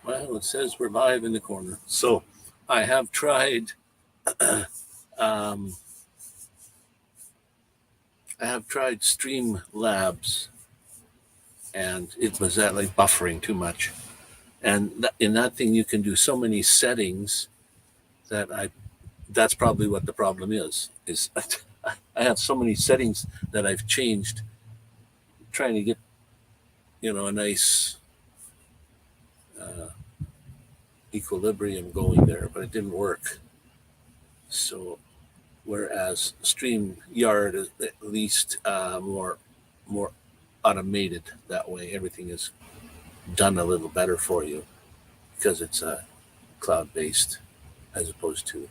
Well, it says we're live in the corner. So I have tried. um, I have tried Streamlabs, and it was that like buffering too much. And in that thing, you can do so many settings that I. That's probably what the problem is. Is I have so many settings that I've changed, trying to get a nice uh, equilibrium going there, but it didn't work. So whereas StreamYard is at least more automated that way. Everything is done a little better for you because it's cloud based as opposed to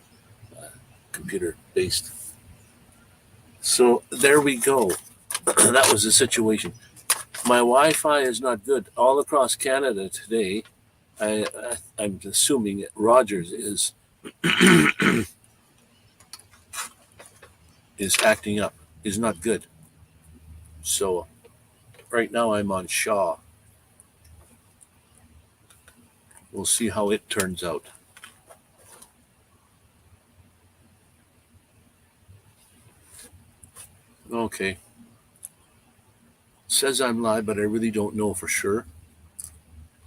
computer based. So there we go. That was the situation. My Wi-Fi is not good all across Canada today. I'm assuming Rogers is acting up. Is not good. So right now I'm on Shaw. We'll see how it turns out. Okay. It says I'm live, but I really don't know for sure.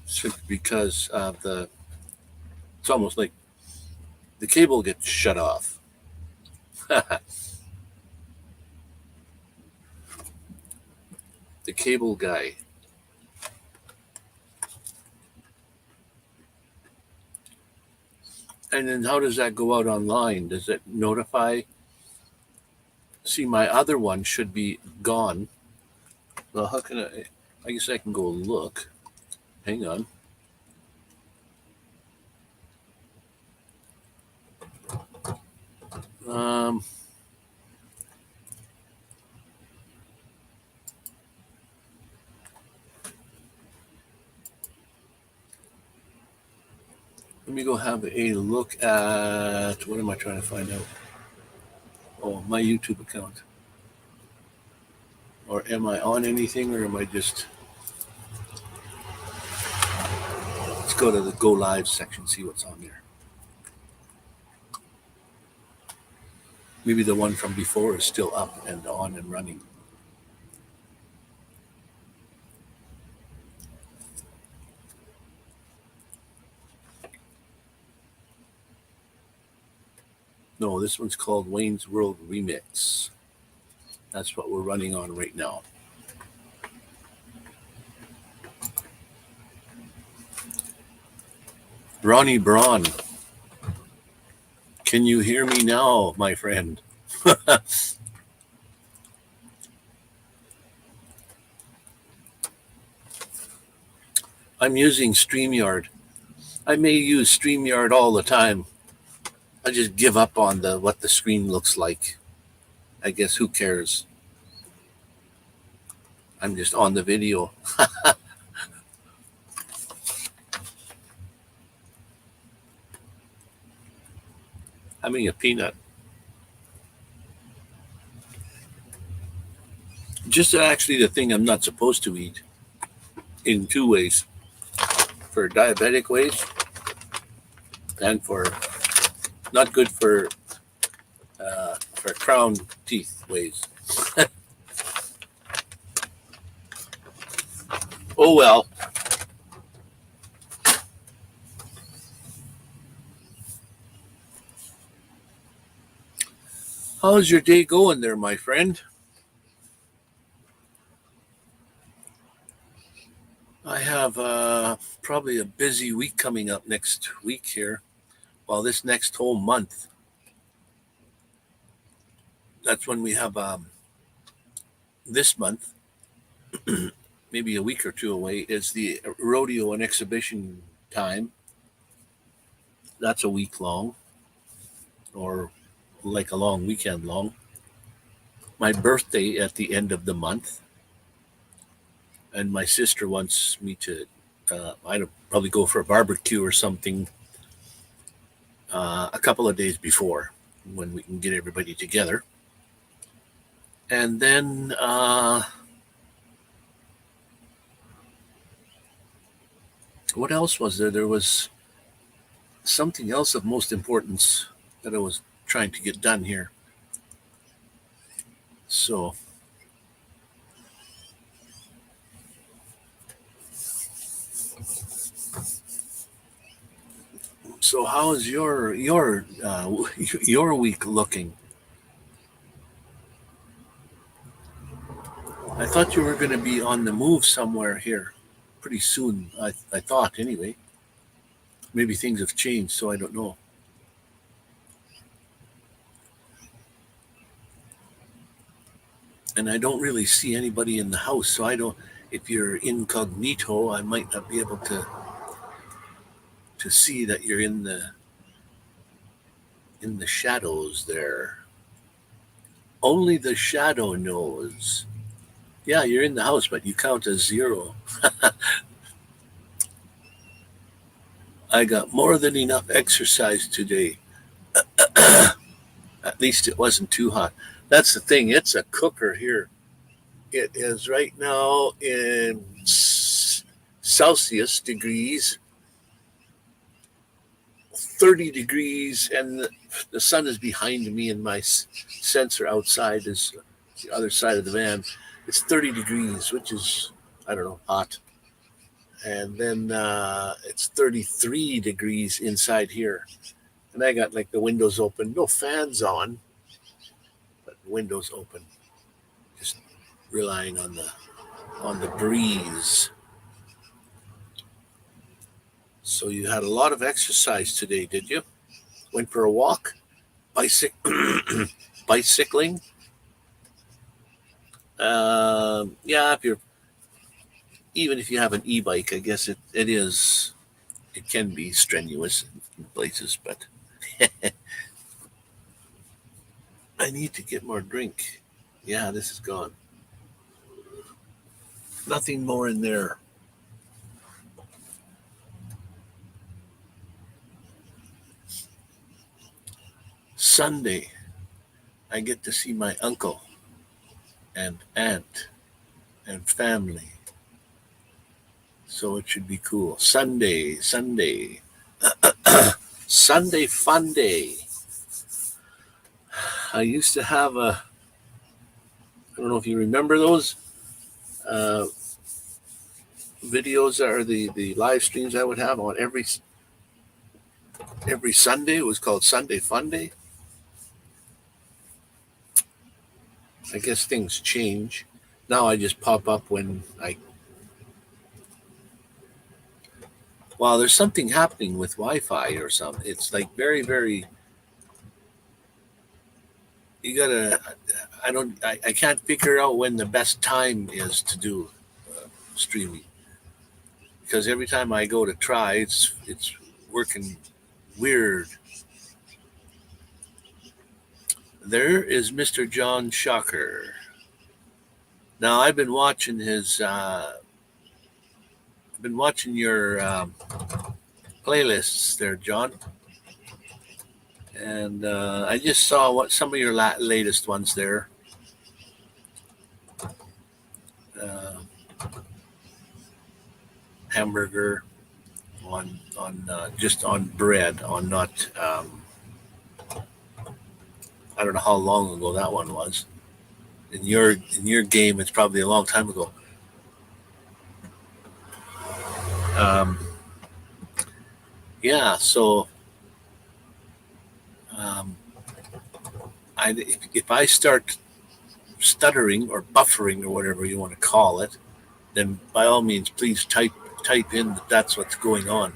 Simply because it's almost like the cable gets shut off. The cable guy. And then how does that go out online? Does it notify? See, my other one should be gone. Well, how can I guess I can go look. Hang on. Um, Let me go have a look at what am I trying to find out? Oh, my YouTube account. Or am I on anything, or am I just? Let's go to the Go Live section, see what's on there. Maybe the one from before is still up and on and running. No, this one's called Wayne's World Remix. That's what we're running on right now. Ronnie Braun, can you hear me now, my friend? I'm using StreamYard. I may use StreamYard all the time. I just give up on what the screen looks like. I guess who cares? I'm just on the video. Having a peanut. Just actually the thing I'm not supposed to eat in two ways. For diabetic ways and for not good for crown teeth ways. Oh well. How's your day going there, my friend? I have probably a busy week coming up next week here. Well, this next whole month. That's when we have this month, maybe a week or two away, is the rodeo and exhibition time. That's a week long, or like a long weekend long. My birthday at the end of the month, and my sister wants me to, I'd probably go for a barbecue or something a couple of days before when we can get everybody together. And then What else was there? There was something else of most importance that I was trying to get done here. So, how is your week looking? I thought you were going to be on the move somewhere here pretty soon. I thought anyway. Maybe things have changed, so I don't know. And I don't really see anybody in the house, so I don't. If you're incognito, I might not be able to see that you're in the shadows there. Only the shadow knows. Yeah, you're in the house, but you count as zero. I got more than enough exercise today. At least it wasn't too hot. That's the thing. It's a cooker here. It is right now in Celsius degrees, 30 degrees, and the sun is behind me, and my sensor outside is the other side of the van. It's 30 degrees, which is, I don't know, hot. And then it's 33 degrees inside here. And I got like the windows open, no fans on, but windows open, just relying on the breeze. So you had a lot of exercise today, did you? Went for a walk, bicycling. Yeah, if you're even if you have an e-bike, I guess it can be strenuous in places, but I need to get more drink. Yeah, this is gone. Nothing more in there. Sunday, I get to see my uncle and aunt and family. So it should be cool. Sunday fun day. I used to have I don't know if you remember those uh, videos or the live streams I would have on every Sunday. It was called Sunday Fun Day. I guess things change. Now I just pop up when well, there's something happening with Wi-Fi or something. It's like very, very. You gotta. I can't figure out when the best time is to do streaming because every time I go to try, it's working weird. There is Mr. John Shocker. Now I've been watching his. I've been watching your playlists there, John, and I just saw what some of your latest ones there. Uh, Hamburger on just on bread, on not. I don't know how long ago that one was. In your game, it's probably a long time ago. Um, yeah, so um, if I start stuttering or buffering or whatever you want to call it, then by all means, please type in that that's what's going on.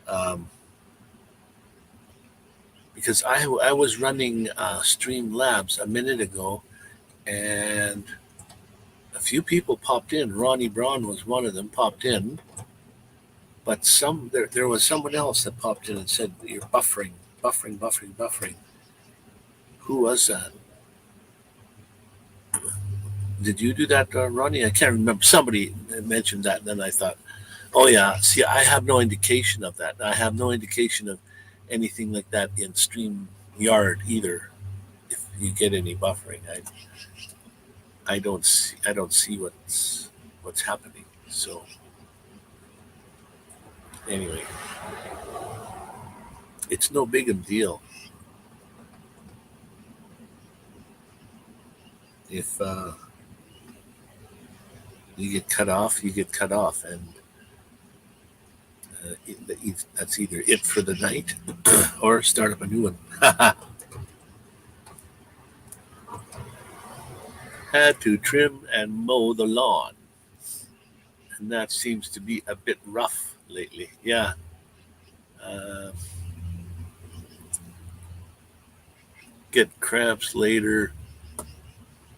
Um, because I was running Streamlabs a minute ago, and a few people popped in. Ronnie Braun was one of them. Popped in, but there was someone else that popped in and said you're buffering, buffering. Who was that? Did you do that, Ronnie? I can't remember. Somebody mentioned that, and then I thought, oh yeah. See, I have no indication of that. I have no indication of anything like that in StreamYard either. If you get any buffering, I don't see what's happening. So anyway, it's no big a deal. If you get cut off, you get cut off, and that's either it for the night or start up a new one. Had to trim and mow the lawn, and that seems to be a bit rough lately. Yeah. Uh, get cramps later.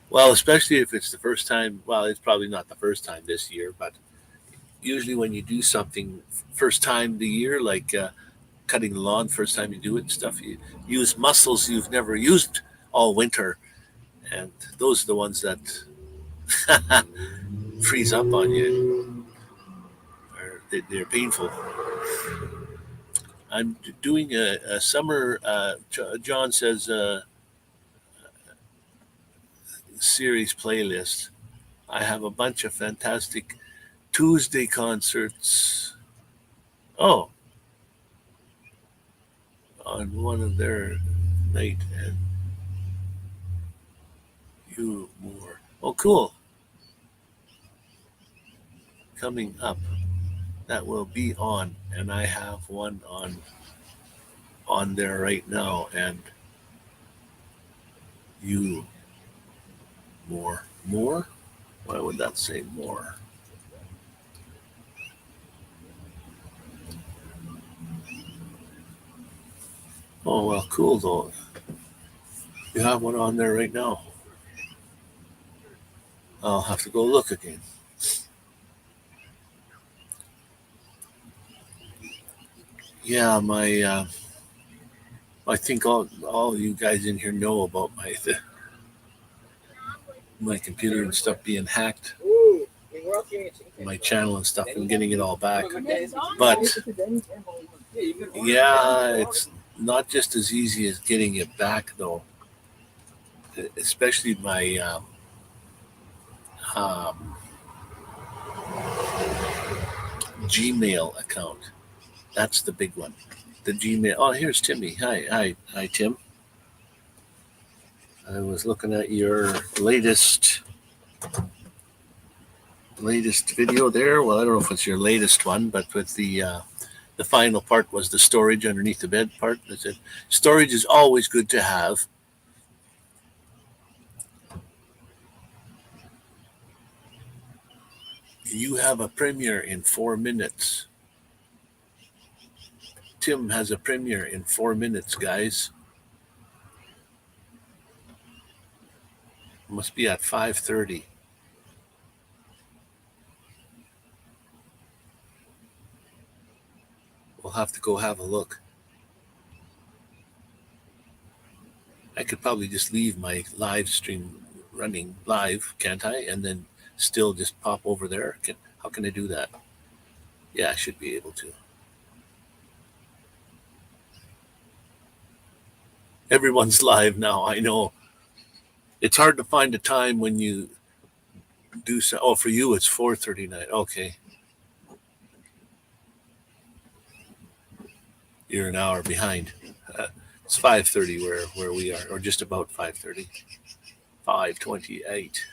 Well, especially if it's the first time. Well, it's probably not the first time this year, but usually when you do something first time the year, like cutting the lawn, first time you do it and stuff, you use muscles you've never used all winter, and those are the ones that freeze up on you. Or they're painful. I'm doing a summer. John says series playlist. I have a bunch of fantastic Tuesday concerts. Oh, on one of their night and you more. Oh, cool. Coming up, that will be on, and I have one on there right now, and you more. Why would that say more? Oh well, cool though. You have one on there right now. I'll have to go look again. Yeah, my I think all you guys in here know about my computer and stuff being hacked, my channel and stuff, and getting it all back. But yeah, it's not just as easy as getting it back though. Especially my um, Gmail account. That's the big one. The Gmail. Oh, here's Timmy. Hi, Tim. I was looking at your latest video there. Well, I don't know if it's your latest one, but with the final part was the storage underneath the bed part. That's it. Storage is always good to have. You have a premiere in 4 minutes. Tim has a premiere in 4 minutes, guys. Must be at 5:30. We'll have to go have a look. I could probably just leave my live stream running live, can't I? And then still just pop over there. How can I do that? Yeah, I should be able to. Everyone's live now. I know. It's hard to find a time when you do so. Oh, for you, it's 4:39. Okay, you're an hour behind. It's 5:30 where we are, or just about 5:30. 5:28.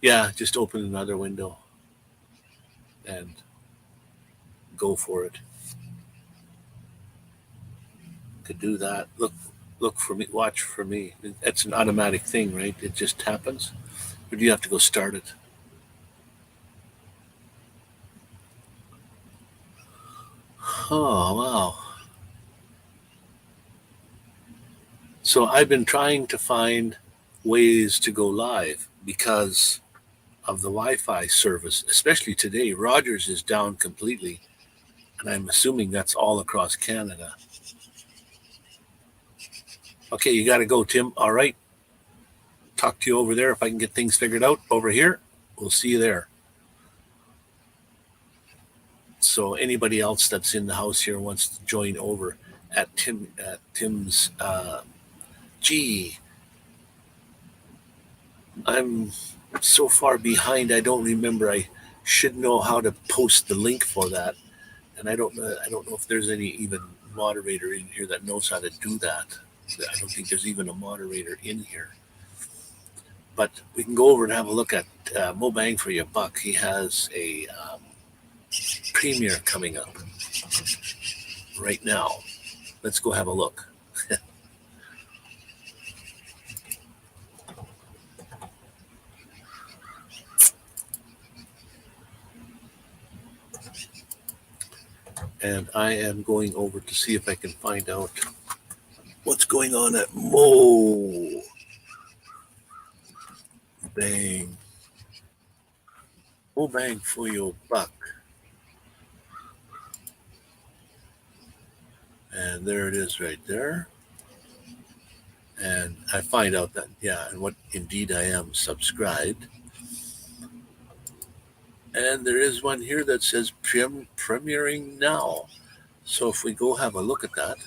Yeah, just open another window and go for it. Could do that. Look for me. Watch for me. It's an automatic thing, right? It just happens. Or do you have to go start it? Oh wow. So I've been trying to find ways to go live because of the Wi-Fi service, especially today. Rogers is down completely, and I'm assuming that's all across Canada. Okay, you got to go, Tim. All right. Talk to you over there if I can get things figured out over here. We'll see you there. So anybody else that's in the house here wants to join over at Tim's. Gee, I'm so far behind. I don't remember. I should know how to post the link for that. And I don't know if there's any even moderator in here that knows how to do that. I don't think there's even a moderator in here. But we can go over and have a look at Mo Bang for Your Buck. He has a premiere coming up right now. Let's go have a look. And I am going over to see if I can find out what's going on at Mo Bang. Mo Bang for Your Buck. And there it is right there. And I find out that, and what indeed I am subscribed. And there is one here that says premiering now. So if we go have a look at that.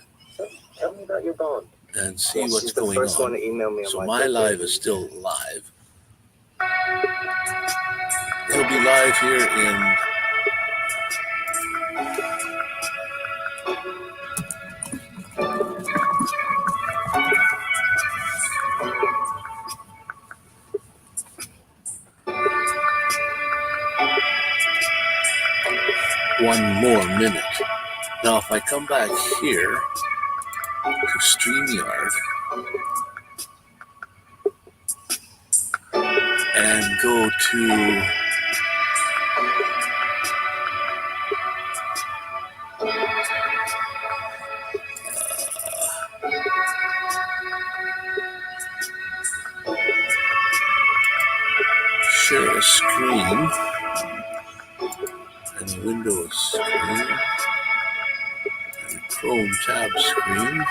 Tell me about your bond. And see what's going on. One to email me so my live is still live. It'll be live here in one more minute. Now, if I come back here to StreamYard and go to share a screen and a Windows screen and a Chrome tab screen.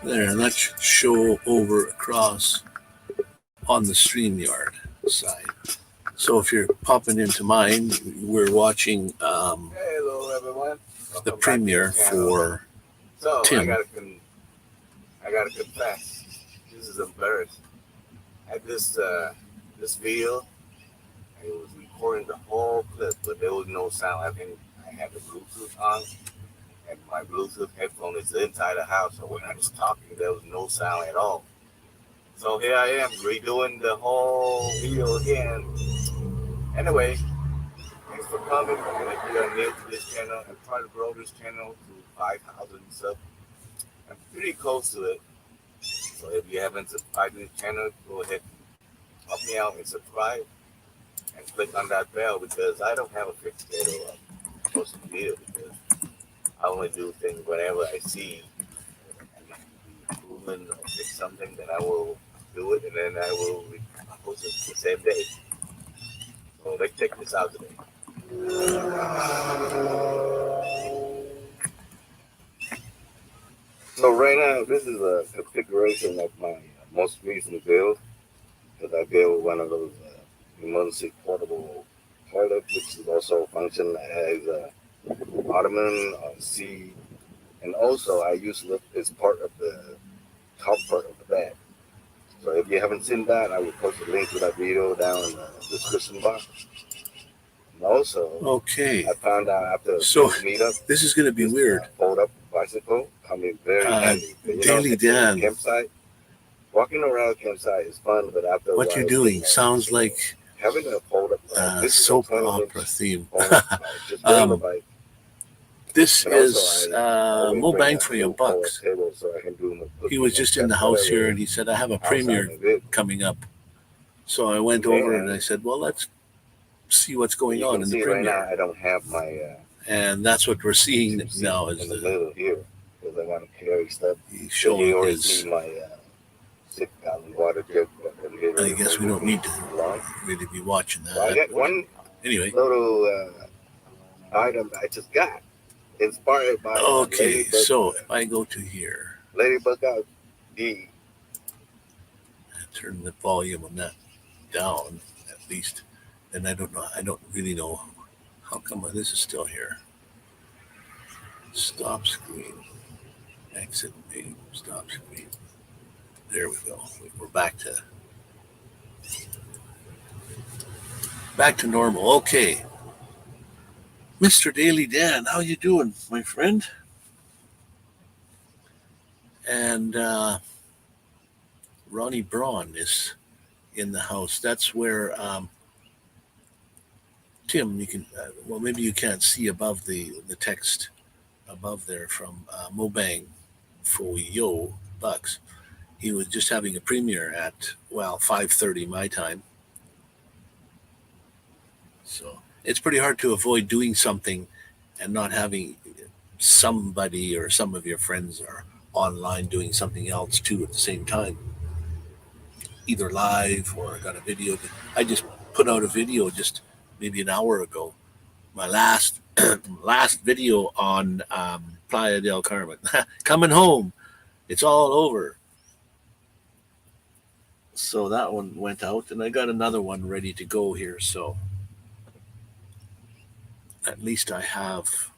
There, and that should show over across on the StreamYard side. So if you're popping into mine, we're watching hello everyone. The premiere for Tim. I gotta confess, this is embarrassing. At this video, I was recording the whole clip, but there was no sound. I had the Bluetooth on, and my Bluetooth headphone is inside the house, so when I was talking, there was no sound at all. So here I am redoing the whole video again. Anyway, thanks for coming. If you're new to this channel, I'm trying to grow this channel to 5,000 subs. I'm pretty close to it. So if you haven't subscribed to the channel, go ahead, help me out and subscribe. And click on that bell because I don't have a fixed schedule of posting videos because I only do things whenever I see movement or fix something, then I will do it and then I will post it the same day. So let's check this out today. So right now, this is a configuration of my most recent build because I built one of those emergency portable toilet, which is also function as a ottoman seat, and also I use it as part of the top part of the bed. So if you haven't seen that, I will post a link to that video down in the description box. And also, okay, I found out after so meetup, this is going to be weird. Fold-up bicycle coming very handy. Daily Dan, campsite. Walking around campsite is fun, but after what you're doing sounds like having a fold-up soap opera theme. This is Mo Bang for Your Buck. He was just in the house here and he said, I have a premiere coming up. So I went over and I said, well, let's see what's going on in the premiere. Right now, I don't have my... and that's what we're seeing now is in the middle here because I want to carry stuff. He's showing his... my 6,000 water jug. I guess we don't need to really be watching that. Well, I got one little item I just got. Inspired by okay, so if I go to here, Ladybug Out D, turn the volume on that down at least, and I don't really know how come this is still here. Stop screen. Exit menu. Stop screen. There we go. We're back to normal. Okay. Mr. Daily Dan, how you doing, my friend? And Ronnie Braun is in the house. That's where Tim. You can well, maybe you can't see above the text above there from Mobang for Yo Bucks. He was just having a premiere at 5:30 my time. So it's pretty hard to avoid doing something and not having somebody or some of your friends are online doing something else too at the same time, either live or got a video. I just put out a video just maybe an hour ago. My last last video on Playa del Carmen. Coming home. It's all over. So that one went out, and I got another one ready to go here. So at least I have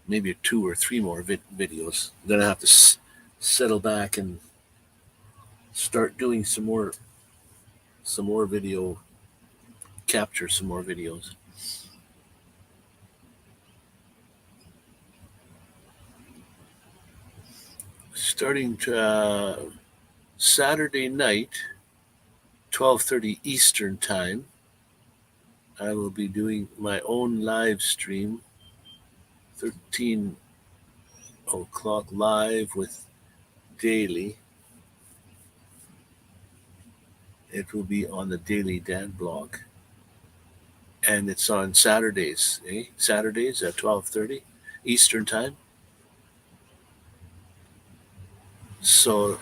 maybe two or three more videos. I'm gonna have to settle back and start doing some more video, capture some more videos. Starting to, Saturday night, 12:30 Eastern time, I will be doing my own live stream, 13 o'clock live with Daily. It will be on the Daily Dan blog. And it's on Saturdays, Saturdays at 12:30 Eastern time. So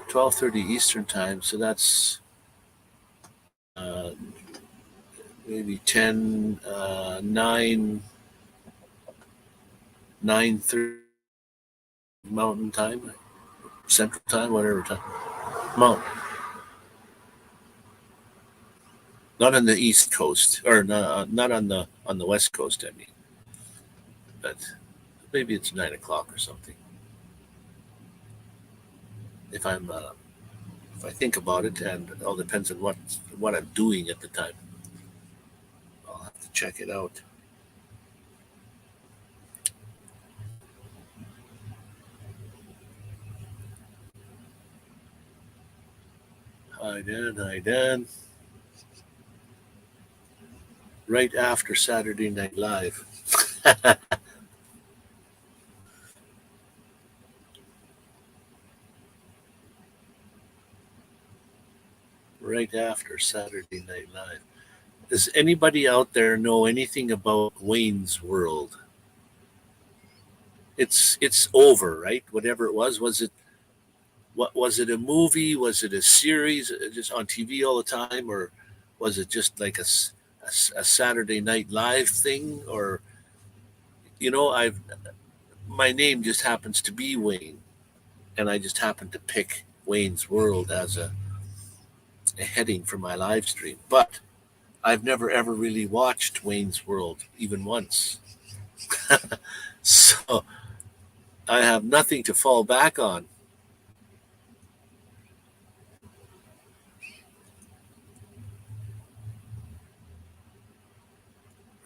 12:30 Eastern time, so that's uh, maybe 10, 9, 9:30 Mountain time, Central time, whatever time. Mountain. Not on the East Coast, or not on the West Coast. I mean, but maybe it's 9 o'clock or something. If I think about it, and it all depends on what I'm doing at the time. I'll have to check it out. Hi Dan. Right after Saturday Night Live. Right after Saturday Night Live. Does anybody out there know anything about Wayne's World? It's over, right? Whatever it was it what was it, a movie? Was it a series just on TV all the time, or was it just like a Saturday Night Live thing? Or I've my name just happens to be Wayne, and I just happened to pick Wayne's World as a heading for my live stream. But I've never ever really watched Wayne's World even once. So I have nothing to fall back on.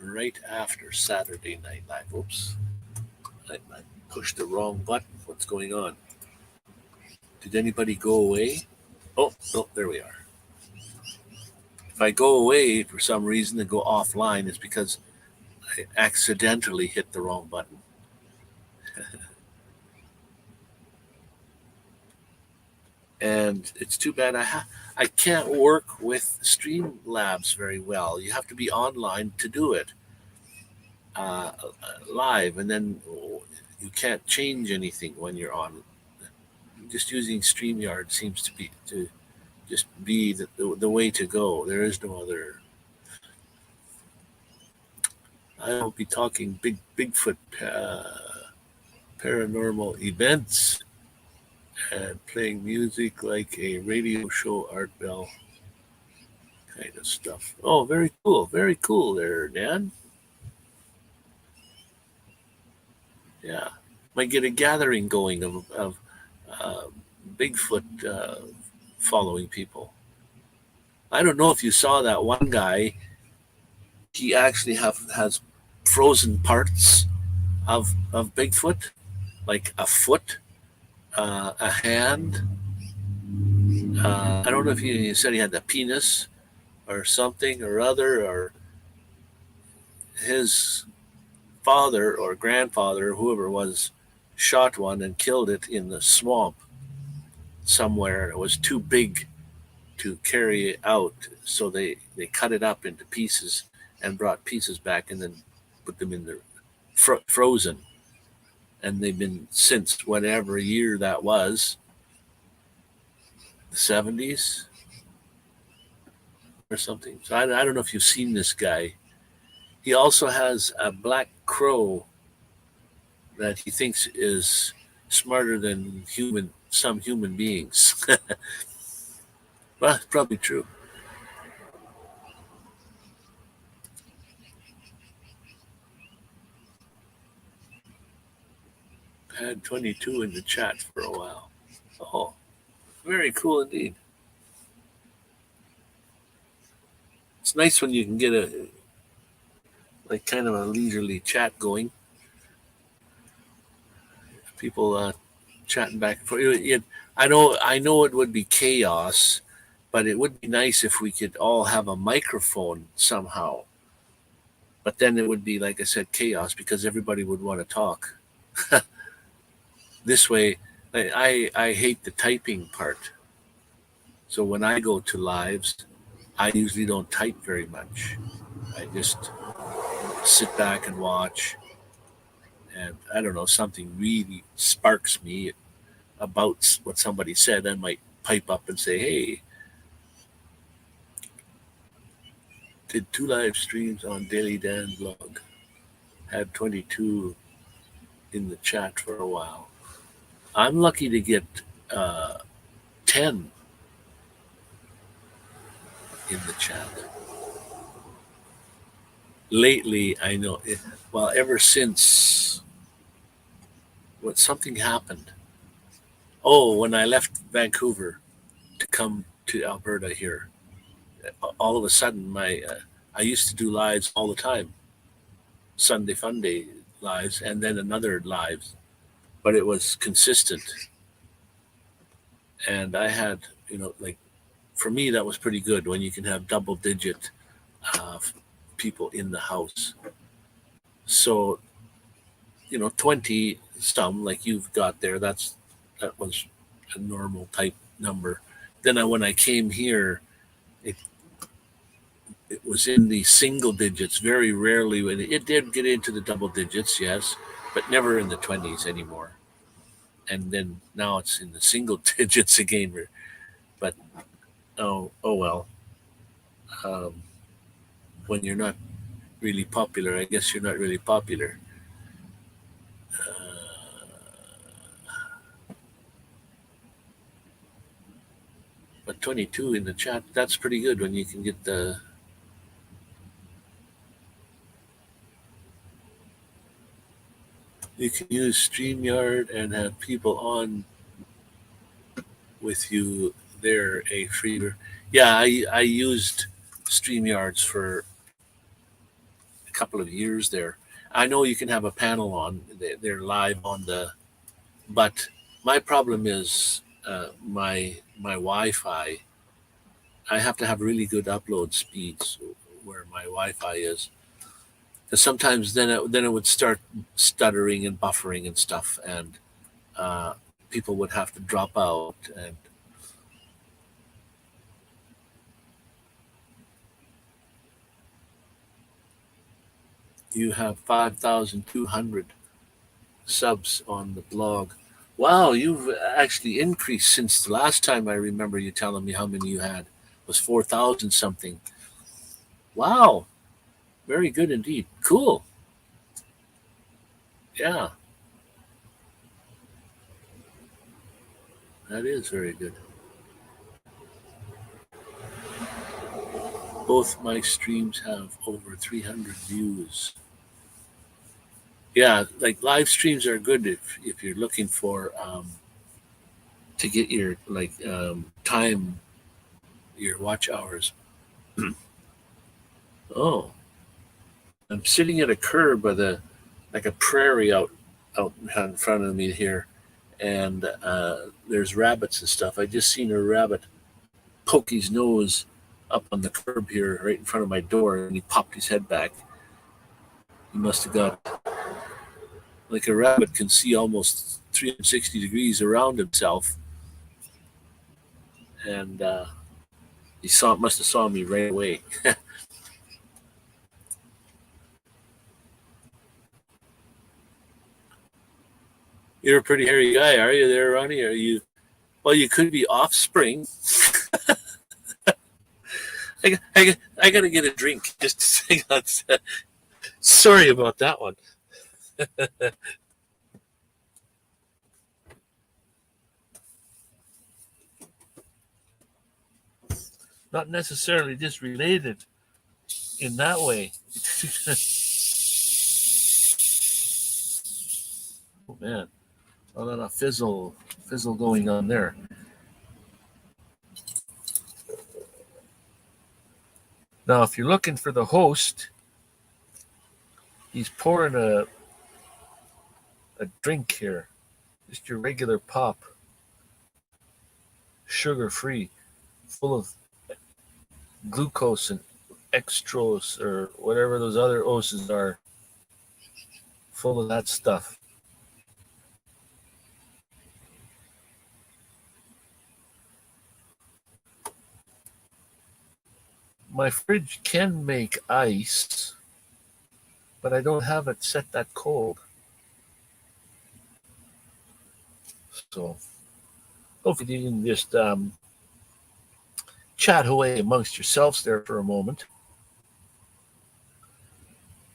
Right after Saturday Night Live. Oops. I pushed the wrong button. What's going on? Did anybody go away? Oh, no, there we are. If I go away for some reason and go offline, it's because I accidentally hit the wrong button. And it's too bad I can't work with Streamlabs very well. You have to be online to do it uh, live, and then you can't change anything when you're on. Just using StreamYard seems to just be the way to go. There is no other. I will be talking Bigfoot paranormal events and playing music like a radio show, Art Bell kind of stuff. Oh, very cool there, Dan. Yeah, might get a gathering going of uh, Bigfoot following people. I don't know if you saw that one guy. He actually has frozen parts of Bigfoot, like a foot, a hand. I don't know if he said he had the penis or something or other, or his father or grandfather, whoever it was, shot one and killed it in the swamp somewhere. It was too big to carry out, so they cut it up into pieces and brought pieces back and then put them in the frozen. And they've been since whatever year that was, the 70s or something. So I don't know if you've seen this guy. He also has a black crow that he thinks is smarter than some human beings. Well, it's probably true. Had 22 in the chat for a while. Oh, very cool indeed. It's nice when you can get a like kind of a leisurely chat going. People chatting back and forth. I know it would be chaos, but it would be nice if we could all have a microphone somehow. But then it would be, like I said, chaos because everybody would want to talk. This way, I hate the typing part. So when I go to lives, I usually don't type very much. I just sit back and watch. And I don't know, something really sparks me about what somebody said. I might pipe up and say, hey, did 2 live streams on Daily Dan blog. Had 22 in the chat for a while. I'm lucky to get uh, 10 in the chat. Lately, I know, well, ever since something happened. Oh, when I left Vancouver to come to Alberta here, all of a sudden, I used to do lives all the time, Sunday Funday lives, and then another lives, but it was consistent. And I had, like for me, that was pretty good when you can have double digit uh, people in the house. So 20 some like you've got there. That was a normal type number. Then when I came here, it it was in the single digits. Very rarely when it did get into the double digits, yes, but never in the 20s anymore. And then now it's in the single digits again. But oh well. Um, when you're not really popular, I guess you're not really popular. But 22 in the chat, that's pretty good when you can get the. You can use StreamYard and have people on with you there, a free. Yeah, I used StreamYards for a couple of years there. I know you can have a panel on, they're live on the. But my problem is my Wi Fi. I have to have really good upload speeds where my Wi-Fi is. Because sometimes then it would start stuttering and buffering and stuff, and uh, people would have to drop out. And you have 5,200 subs on the blog. Wow, you've actually increased since the last time I remember you telling me how many you had. It was 4,000 something. Wow, very good indeed. Cool. Yeah, that is very good. Both my streams have over 300 views. Yeah, like live streams are good if you're looking for to get your like time, your watch hours. Oh, I'm sitting at a curb by the like a prairie out in front of me here, and there's rabbits and stuff. I just seen a rabbit poke his nose up on the curb here, right in front of my door, and he popped his head back. He must have got like a rabbit can see almost 360 degrees around himself, and he must have saw me right away. You're a pretty hairy guy, are you there, Ronnie? Are you? Well, you could be offspring. I got to get a drink just to hang on. Sorry about that one. Not necessarily just related in that way. Oh man, a lot of fizzle going on there. Now, if you're looking for the host, he's pouring a drink here, just your regular pop, sugar free, full of glucose and extros or whatever those other oses are, full of that stuff. My fridge can make ice, but I don't have it set that cold. So hopefully you can just chat away amongst yourselves there for a moment.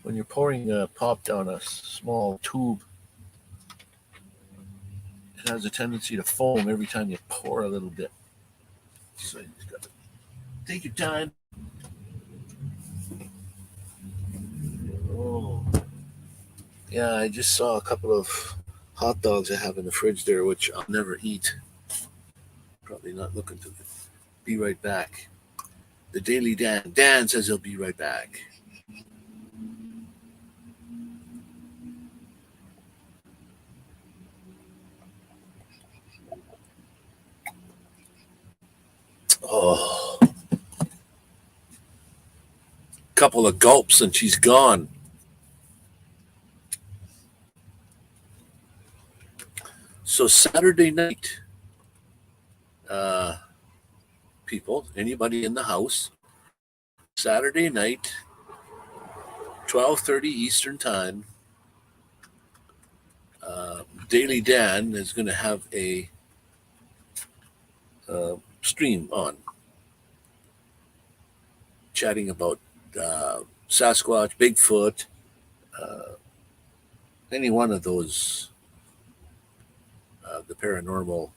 When you're pouring a pop down a small tube, it has a tendency to foam every time you pour a little bit. So you just got to take your time. Oh, yeah, I just saw a couple of hot dogs I have in the fridge there, which I'll never eat. Probably not looking to be right back. The Daily Dan says he'll be right back. Oh, couple of gulps and she's gone. So Saturday night, people, anybody in the house, Saturday night, 12:30 Eastern Time, Daily Dan is going to have a stream on, chatting about Sasquatch, Bigfoot, any one of those, the paranormal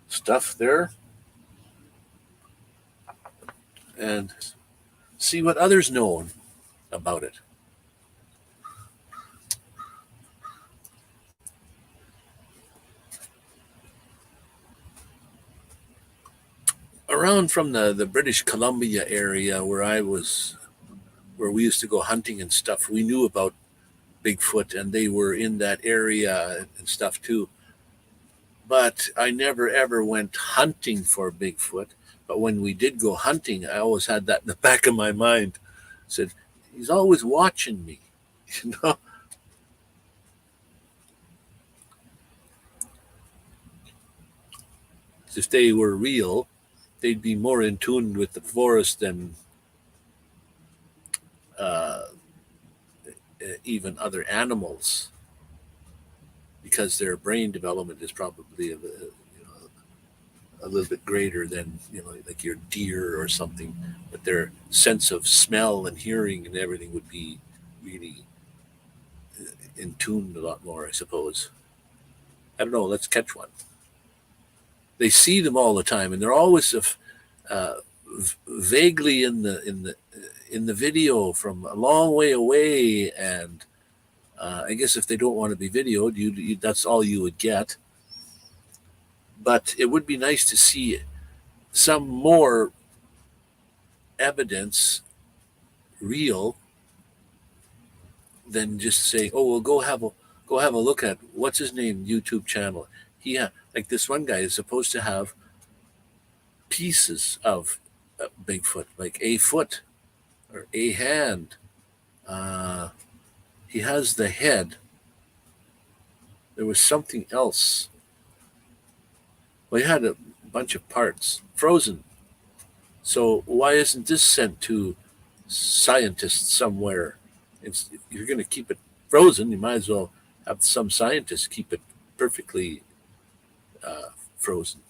stuff there, and see what others know about it. Around from the British Columbia area where we used to go hunting and stuff, we knew about Bigfoot and they were in that area and stuff too. But I never ever went hunting for Bigfoot. But when we did go hunting, I always had that in the back of my mind. I said, he's always watching me, you know. If they were real, they'd be more in tune with the forest than uh, even other animals, because their brain development is probably a little bit greater than like your deer or something, but their sense of smell and hearing and everything would be really in tune a lot more, I suppose. I don't know. Let's catch one. They see them all the time, and they're always uh, vaguely in the video from a long way away, and I guess if they don't want to be videoed, that's all you would get. But it would be nice to see some more evidence, real, than just saying, "Oh, well, go have a look at what's his name YouTube channel." Like this one guy is supposed to have pieces of Bigfoot, like a foot or a hand. Uh, he has the head. There was something else. Well, he had a bunch of parts frozen. So why isn't this sent to scientists somewhere? If you're going to keep it frozen, you might as well have some scientists keep it perfectly frozen.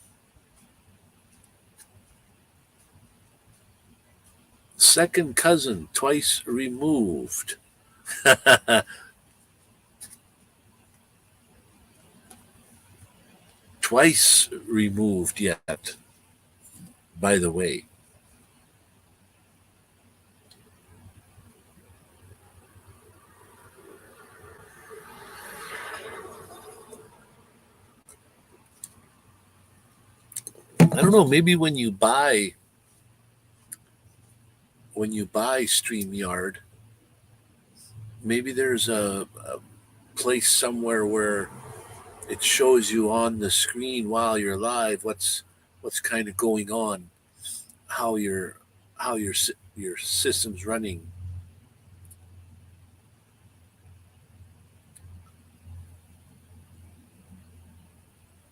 Second cousin, twice removed. Twice removed yet, by the way. I don't know, maybe when you buy StreamYard, maybe there's a place somewhere where it shows you on the screen while you're live what's kind of going on, how your system's running.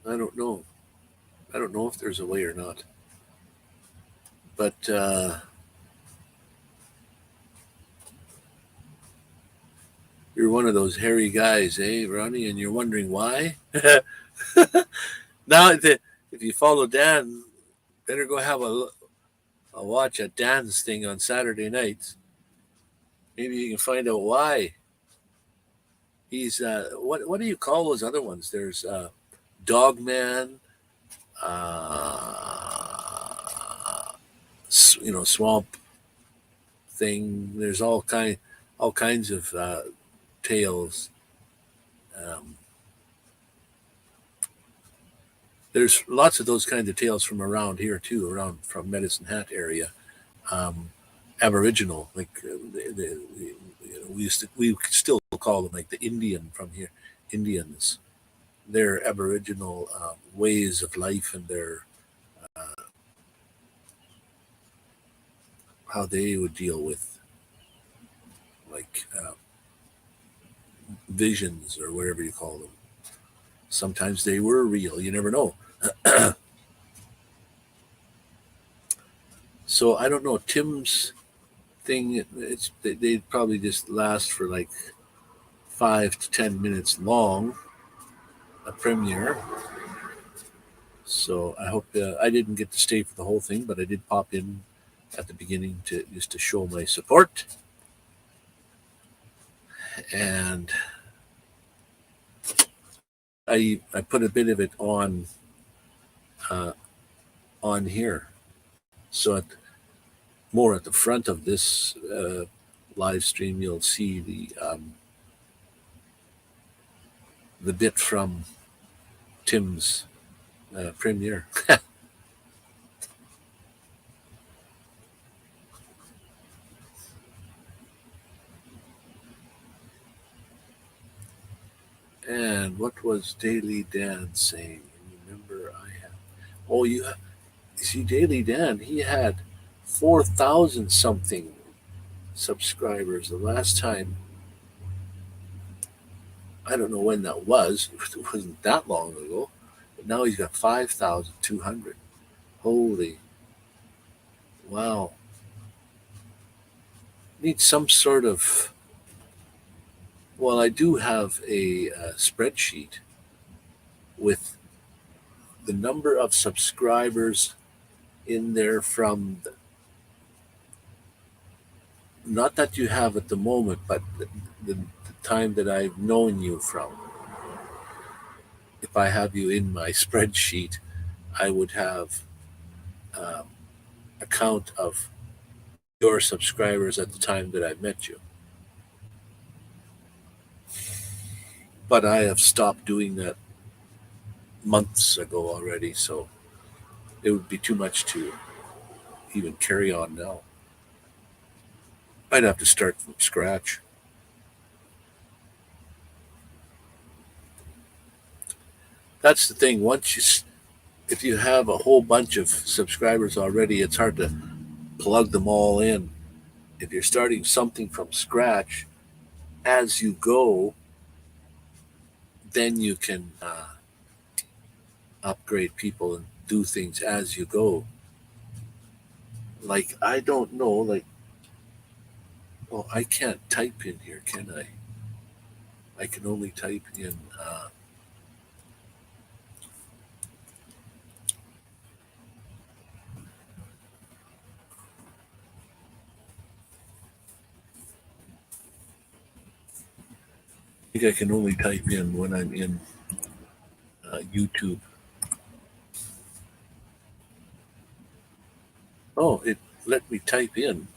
I don't know. I don't know if there's a way or not. But you're one of those hairy guys, eh, Ronnie? And you're wondering why? Now, if you follow Dan, better go have a watch at Dan's thing on Saturday nights. Maybe you can find out why. He's what do you call those other ones? There's Dogman, Swamp Thing. There's all kinds of tales. Um, there's lots of those kinds of tales from around here too, around from Medicine Hat area. Um, Aboriginal, like we still call them like the Indian from here, Indians. Their Aboriginal ways of life and their how they would deal with like visions or whatever you call them. Sometimes they were real. You never know. So I don't know. Tim's thing. They'd probably just last for like 5 to 10 minutes long. A premiere. So I hope I didn't get to stay for the whole thing, but I did pop in at the beginning to just to show my support. And I put a bit of it uh, on here, so more at the front of this live stream, you'll see the bit from Tim's premiere. And what was Daily Dan saying? Remember, I have. Oh, you see, Daily Dan, he had 4,000 something subscribers the last time. I don't know when that was. It wasn't that long ago. But now he's got 5,200. Holy, wow. Need some sort of. Well, I do have a spreadsheet with the number of subscribers in there from not that you have at the moment, but the time that I've known you from. If I have you in my spreadsheet, I would have um, a count of your subscribers at the time that I met you. but I have stopped doing that months ago already, so it would be too much to even carry on now. I'd have to start from scratch. That's the thing. If you have a whole bunch of subscribers already, it's hard to plug them all in. If you're starting something from scratch as you go, then you can upgrade people and do things as you go. Like, I don't know, like, oh, I can't type in here, can I? I can only type in. I think I can only type in when I'm in YouTube. Oh, it let me type in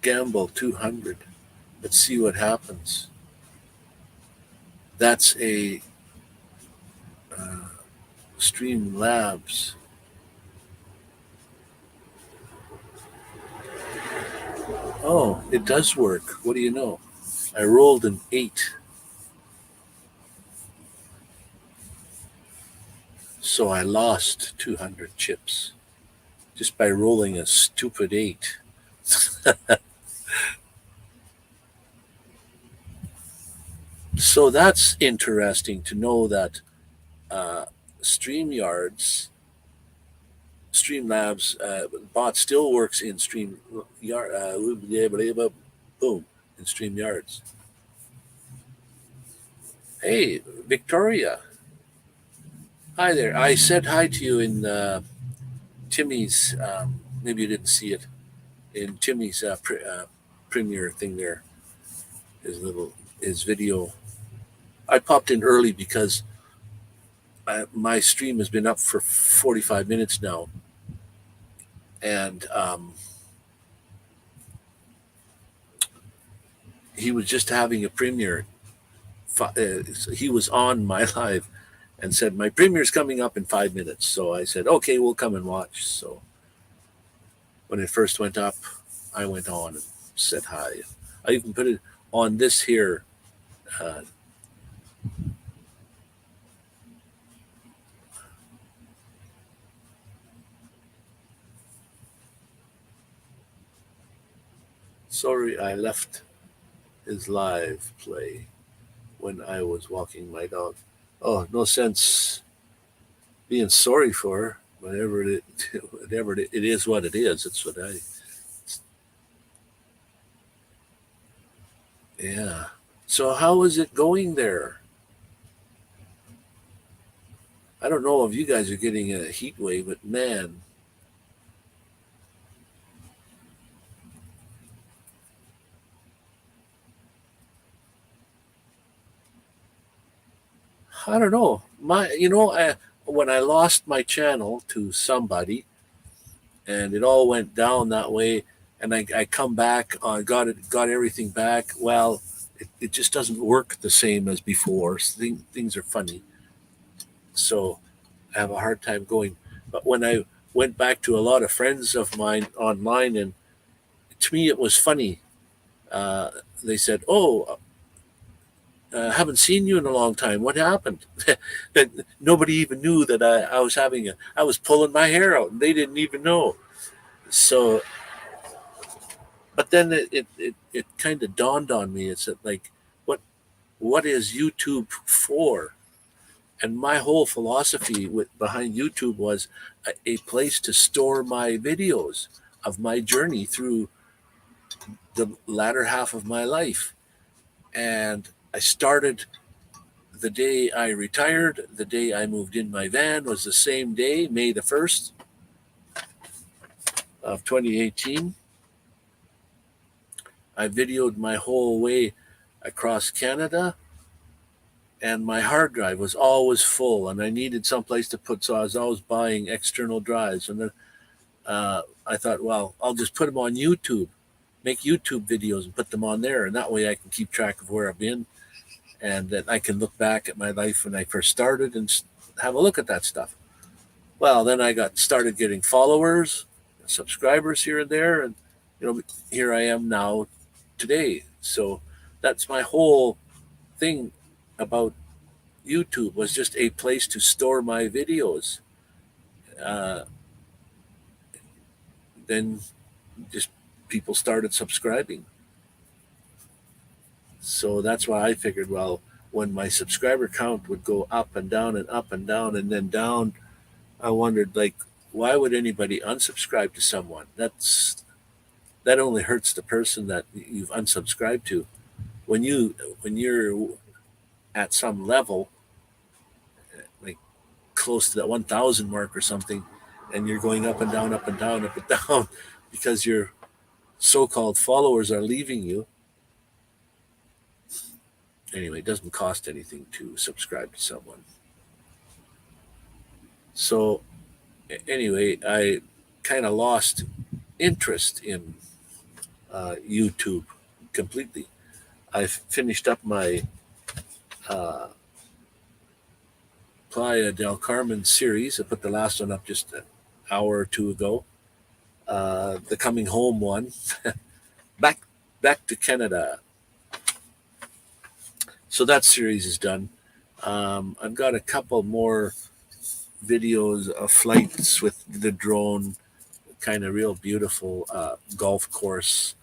Gamble 200. Let's see what happens. That's a uh, Stream Labs. Oh, it does work. What do you know? I rolled an 8. So I lost 200 chips just by rolling a stupid 8. So that's interesting to know that uh, StreamYards, Streamlabs, bot still works in boom, in StreamYards. Hey, Victoria. Hi there. I said hi to you in Timmy's, maybe you didn't see it, in Timmy's premiere thing there, his video. I popped in early because my stream has been up for 45 minutes now. And he was just having a premiere. He was on my live and said, my premiere's coming up in 5 minutes. So I said, okay, we'll come and watch. So when it first went up, I went on and said hi. I even put it on this here. Uh, Sorry, I left his live play when I was walking my dog. Oh, no sense being sorry for her. Whatever it is, what it is. It's what I. Yeah. So how is it going there? I don't know if you guys are getting a heat wave, but man, I don't know. When I lost my channel to somebody, and it all went down that way, and I come back, got everything back. Well, it just doesn't work the same as before. Things are funny, so I have a hard time going. But when I went back to a lot of friends of mine online, and to me it was funny. Uh, they said, "Oh, haven't seen you in a long time. What happened?" That nobody even knew that I was pulling my hair out, and they didn't even know. So, but then it kind of dawned on me. It's that, like, what is YouTube for? And my whole philosophy behind YouTube was a place to store my videos of my journey through the latter half of my life. And I started the day I retired. The day I moved in my van was the same day, May the 1st of 2018. I videoed my whole way across Canada, and my hard drive was always full, and I needed someplace to put, so I was always buying external drives. And then I thought, well, I'll just put them on YouTube, make YouTube videos and put them on there, and that way I can keep track of where I've been. and that I can look back at my life when I first started and have a look at that stuff. Well, then I got started getting followers, subscribers here and there, and here I am now today. So that's my whole thing about YouTube, was just a place to store my videos. Uh, then just people started subscribing. So that's why I figured, well, when my subscriber count would go up and down and up and down and then down, I wondered, like, why would anybody unsubscribe to someone? That only hurts the person that you've unsubscribed to. When you're at some level, like close to that 1,000 mark or something, and you're going up and down, up and down, up and down, because your so-called followers are leaving you. Anyway, it doesn't cost anything to subscribe to someone. So anyway, I kind of lost interest in YouTube completely. I finished up my uh, Playa del Carmen series. I put the last one up just an hour or two ago. The Coming Home one, back back to Canada. So that series is done. I've got a couple more videos of flights with the drone, kind of real beautiful golf course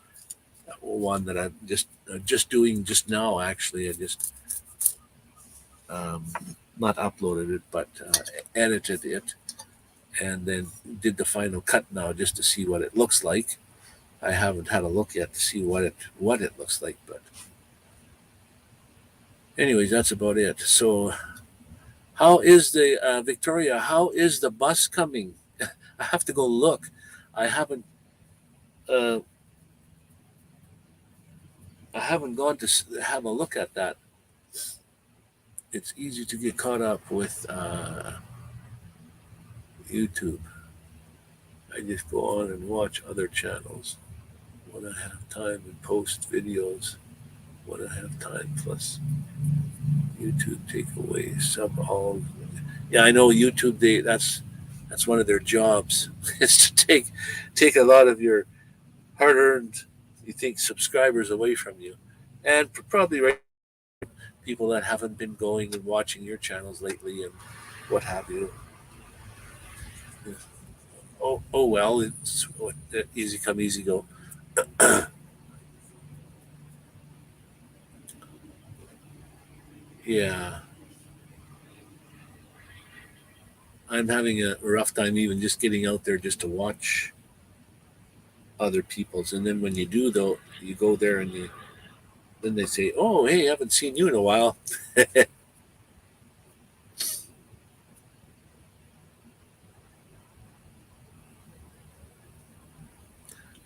one that I'm just doing just now. Actually, I just um, not uploaded it, but edited it, and then did the final cut now just to see what it looks like. I haven't had a look yet to see what it looks like, but anyways, that's about it. So, how is the Victoria? How is the bus coming? I have to go look. I haven't. Uh, I haven't gone to have a look at that. It's easy to get caught up with YouTube. I just go on and watch other channels when I have time and post videos when I have time. Plus, YouTube take away sub all. Yeah, I know YouTube. That's one of their jobs is to take a lot of your hard-earned, you think, subscribers away from you, and probably right people that haven't been going and watching your channels lately and what have you. Oh well, it's easy come, easy go. Yeah, I'm having a rough time even just getting out there just to watch other people's. And then when you do, though, you go there and then they say, "Oh, hey, I haven't seen you in a while."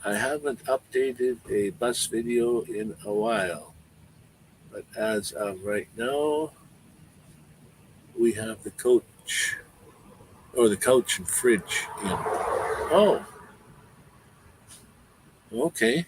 I haven't updated a bus video in a while, but as of right now, we have the coach or the couch and fridge in. Oh, okay.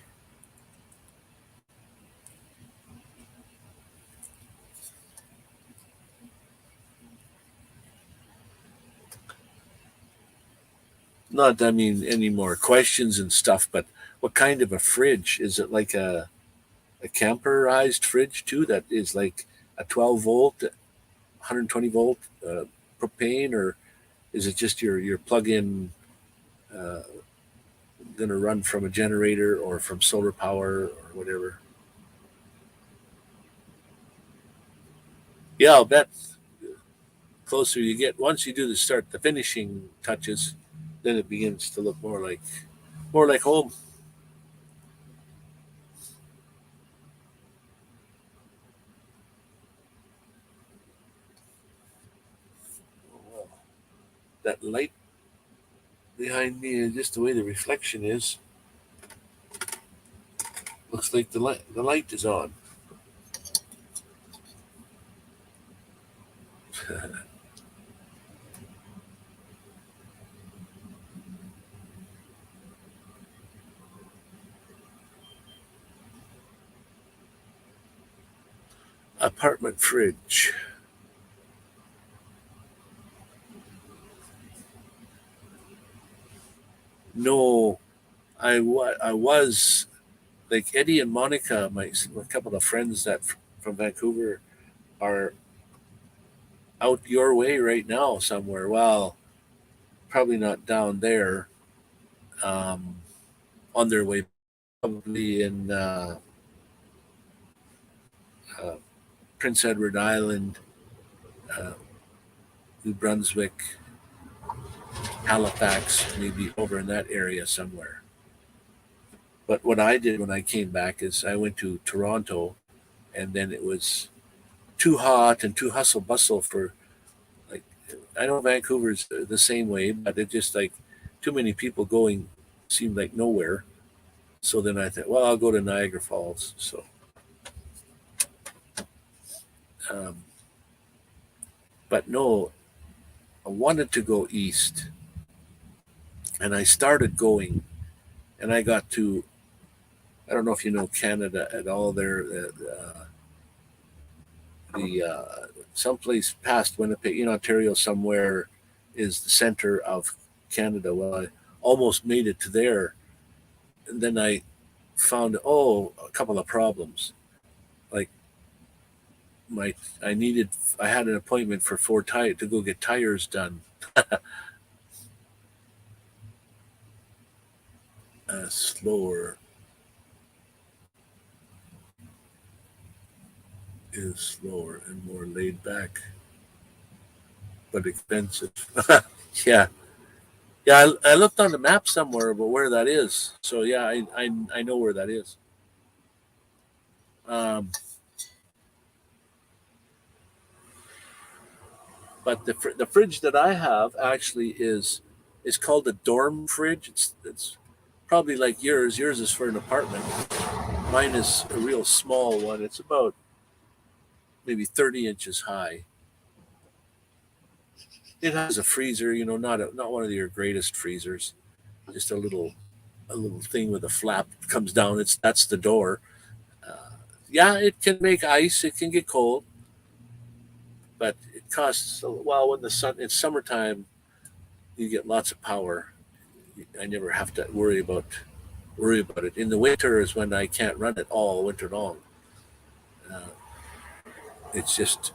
Not, I mean, any more questions and stuff, but what kind of a fridge? Is it like a camperized fridge too that is like a 12 volt, 120 volt propane, or is it just your plug-in uh, going to run from a generator or from solar power or whatever? Yeah, I'll bet closer you get, once you do the finishing touches, then it begins to look more like home. That light behind me, is just the way the reflection is. Looks like the light is on. apartment fridge. No, I was like Eddie and Monica, a couple of friends that from Vancouver are out your way right now somewhere. Well, probably not down there. Um, on their way, probably in uh, Prince Edward Island, uh, New Brunswick, Halifax, maybe over in that area somewhere. But what I did when I came back is I went to Toronto, and then it was too hot and too hustle bustle for like. I know Vancouver's the same way, but it just like too many people going seemed like nowhere. So then I thought, well, I'll go to Niagara Falls. So, um, but no, I wanted to go east, and I started going, and I got to. I don't know if you know Canada at all. There, someplace past Winnipeg, in Ontario, somewhere is the center of Canada. Well, I almost made it to there, and then I found a couple of problems. Like my, I needed, I had an appointment for four tire to go get tires done. Slower is slower and more laid back, but expensive. Yeah, yeah. I looked on the map somewhere about where that is. So yeah, I know where that is. Um, but the fridge that I have actually is called a dorm fridge. It's probably like yours. Yours is for an apartment. Mine is a real small one. It's about maybe 30 inches high. It has a freezer, not one of your greatest freezers. Just a little thing with a flap comes down. That's the door. Yeah, it can make ice. It can get cold, but it costs. Well, when the sun it's summertime, you get lots of power. I never have to worry about it. In the winter is when I can't run it all winter long. Uh, it's just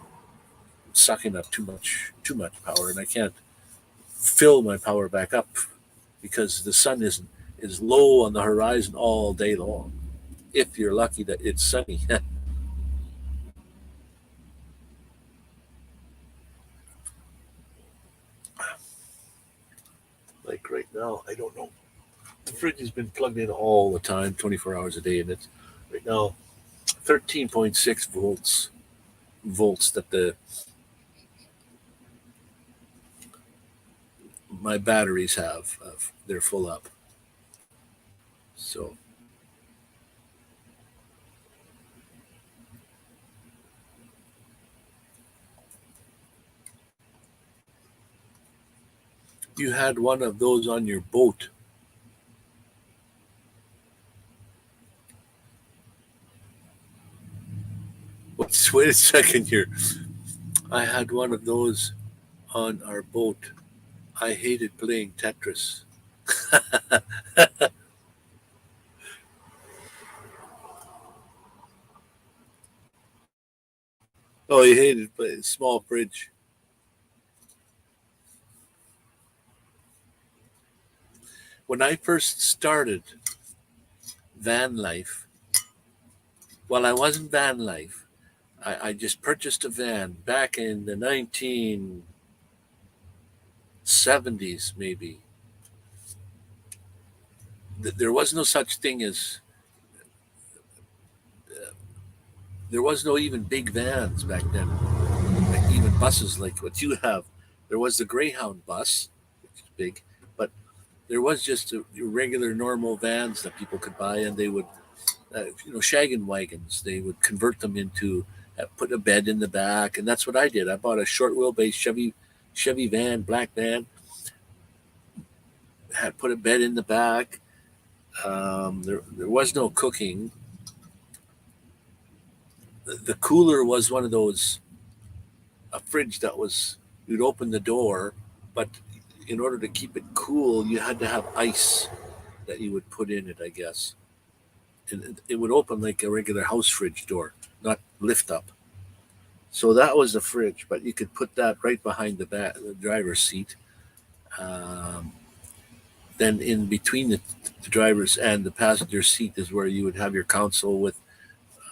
sucking up too much power, and I can't fill my power back up because the sun is low on the horizon all day long. If you're lucky that it's sunny, like right now, I don't know. The fridge has been plugged in all the time, 24 hours a day, and it's right now 13.6 volts that the my batteries have. They're full up. So you had one of those on your boat. Wait a second here. I had one of those on our boat. I hated playing Tetris. Oh, you hated playing small bridge. When I first started van life, well, I wasn't van life. I just purchased a van back in the 1970s, maybe. There was no such thing as, there was no even big vans back then, like even buses like what you have. There was the Greyhound bus, which is big, but there was just regular normal vans that people could buy, and they would, shaggin' wagons. They would convert them into, put a bed in the back, and that's what I did. I bought a short wheelbase Chevy van, black van, had put a bed in the back. There was no cooking. the cooler was one of those, a fridge that was, you'd open the door, but in order to keep it cool, you had to have ice that you would put in it, I guess. And it would open like a regular house fridge door, not lift up. So that was the fridge, but you could put that right behind the driver's seat. Um, then in between the driver's and the passenger seat is where you would have your console with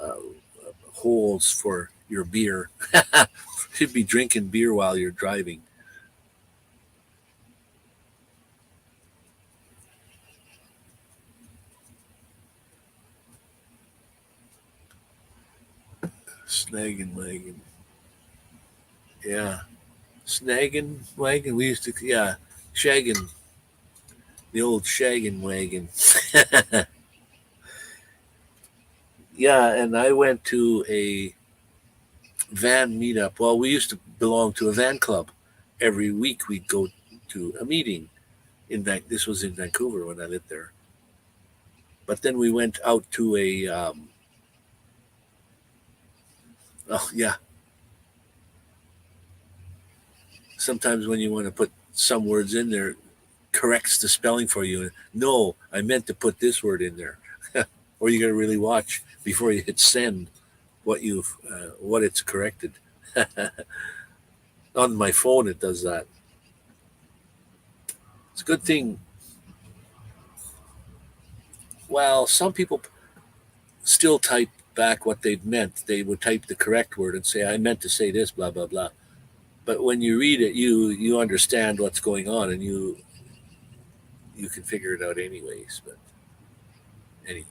uh, holes for your beer. You'd be drinking beer while you're driving. Snagging wagon. Yeah. Snagging wagon. We used to, yeah. Shagging. The old shagging wagon. Yeah, and I went to a van meetup. Well, we used to belong to a van club. Every week we'd go to a meeting in this was in Vancouver when I lived there. But then we went out to a oh yeah. Sometimes when you want to put some words in there, corrects the spelling for you. No, I meant to put this word in there. Or you got to really watch before you hit send what it's corrected. On my phone, it does that. It's a good thing. Well, some people still type back what they've meant. They would type the correct word and say, "I meant to say this," blah blah blah. But when you read it, you understand what's going on, and you can figure it out anyways. But anyway,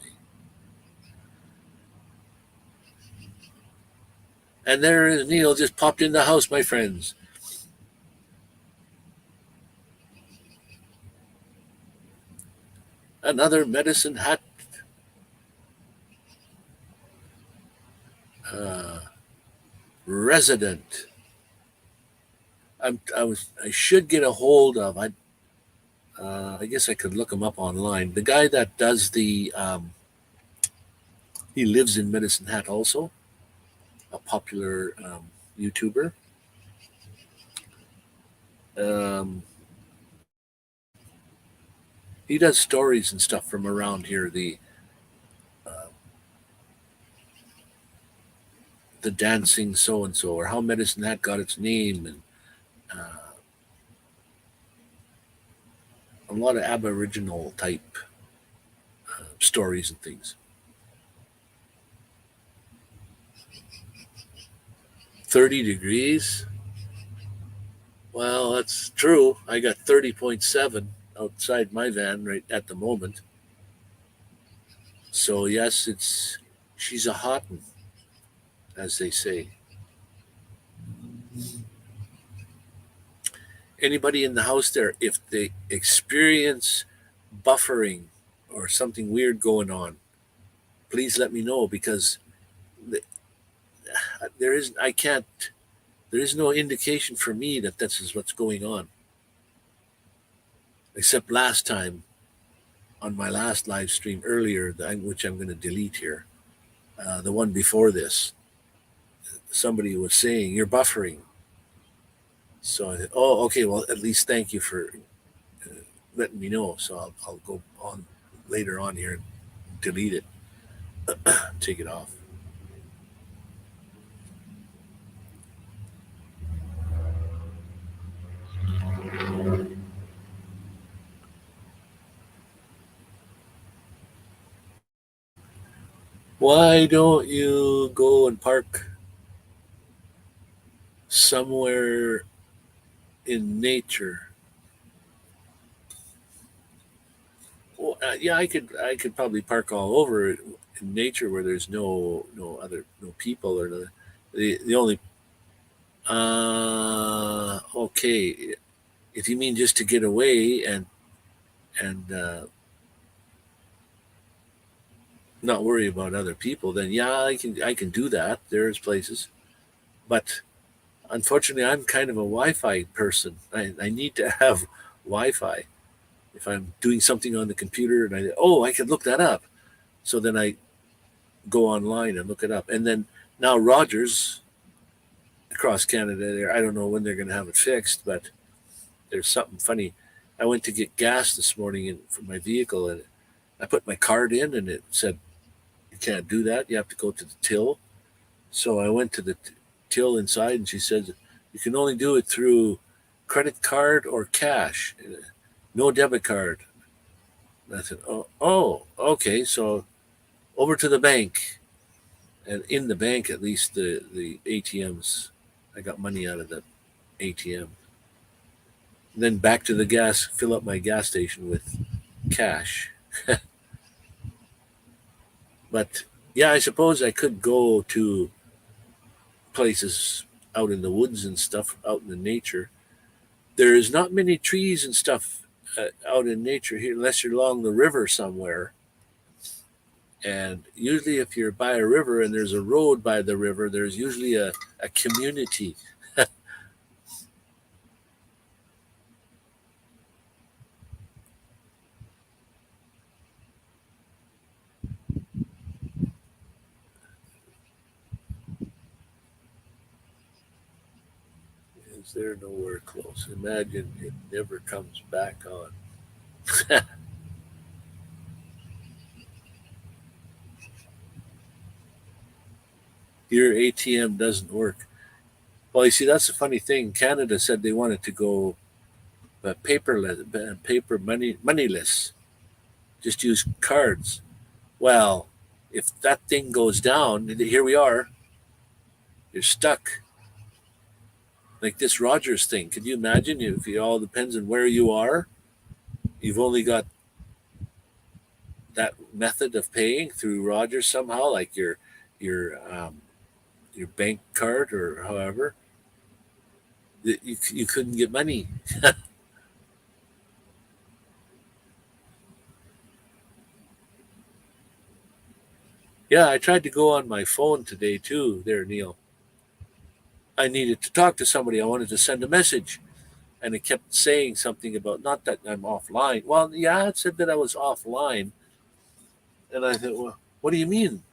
and there is Neil just popped in the house, my friends. Another medicine hat uh, resident. I should get a hold of. I guess I could look him up online. The guy that does he lives in Medicine Hat also, a popular YouTuber. Um, he does stories and stuff from around here. Uh, the dancing so and so, or how Medicine Hat got its name, and a lot of Aboriginal type stories and things. 30 degrees. Well, that's true. I got 30.7 outside my van right at the moment. So yes, she's a hot one, as they say. Anybody in the house there, if they experience buffering or something weird going on, please let me know because th- there is I can't there is no indication for me that this is what's going on. Except last time on my last live stream earlier, which I'm going to delete here, the one before this, somebody was saying you're buffering. So I said, oh, okay. Well, at least thank you for letting me know. So I'll go on later on here and delete it, take it off. Why don't you go and park somewhere in nature? Well, yeah, I could probably park all over in nature where there's no people or the only okay, if you mean just to get away and not worry about other people, then yeah, I can do that. There's places, but unfortunately, I'm kind of a Wi-Fi person. I need to have Wi-Fi if I'm doing something on the computer, and I could look that up. So then I go online and look it up. And then now Rogers across Canada, there, I don't know when they're going to have it fixed, but there's something funny. I went to get gas this morning for my vehicle, and I put my card in, and it said you can't do that. You have to go to the till. So I went to the till inside, and she said you can only do it through credit card or cash, no debit card. And I said, okay. So over to the bank, and in the bank, at least the ATMs, I got money out of the ATM. Then back to the gas, fill up my gas station with cash. But yeah, I suppose I could go to places out in the woods and stuff, out in the nature. There's not many trees and stuff out in nature here, unless you're along the river somewhere. And usually, if you're by a river and there's a road by the river, there's usually a community. Is there nowhere close? Imagine it never comes back on. Your ATM doesn't work. Well, you see, that's the funny thing. Canada said they wanted to go paperless, paper moneyless. Just use cards. Well, if that thing goes down, here we are. You're stuck. Like this Rogers thing. Can you imagine if it all depends on where you are? You've only got that method of paying through Rogers somehow, like your bank card or however. You couldn't get money. Yeah, I tried to go on my phone today too. There, Neil. I needed to talk to somebody. I wanted to send a message, and it kept saying something about not that I'm offline. Well, yeah, it said that I was offline, and I thought, well, what do you mean?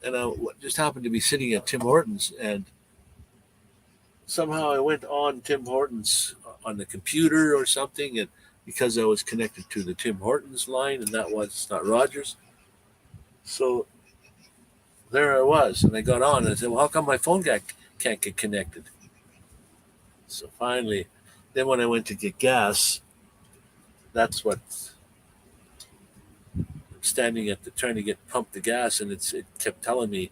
And I just happened to be sitting at Tim Hortons, and somehow I went on Tim Hortons on the computer or something, and because I was connected to the Tim Hortons line, and that was not Rogers, so there I was, and I got on, and I said, well, how come my phone can't get connected? So finally, then when I went to get gas, that's what I'm standing at the trying to get pump the gas, and it kept telling me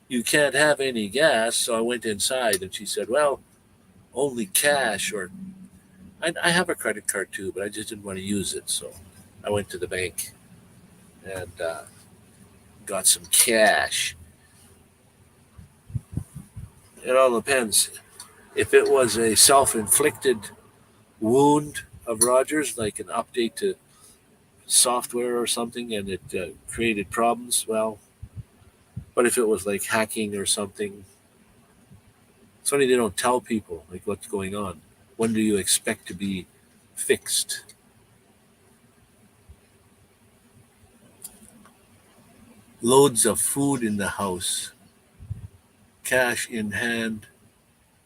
you can't have any gas. So I went inside, and she said, well, only cash, or I have a credit card too, but I just didn't want to use it, so I went to the bank and got some cash. It all depends. If it was a self-inflicted wound of Rogers, like an update to software or something, and it created problems, well, but if it was like hacking or something, it's funny they don't tell people like what's going on. When do you expect to be fixed? Loads of food in the house, cash in hand,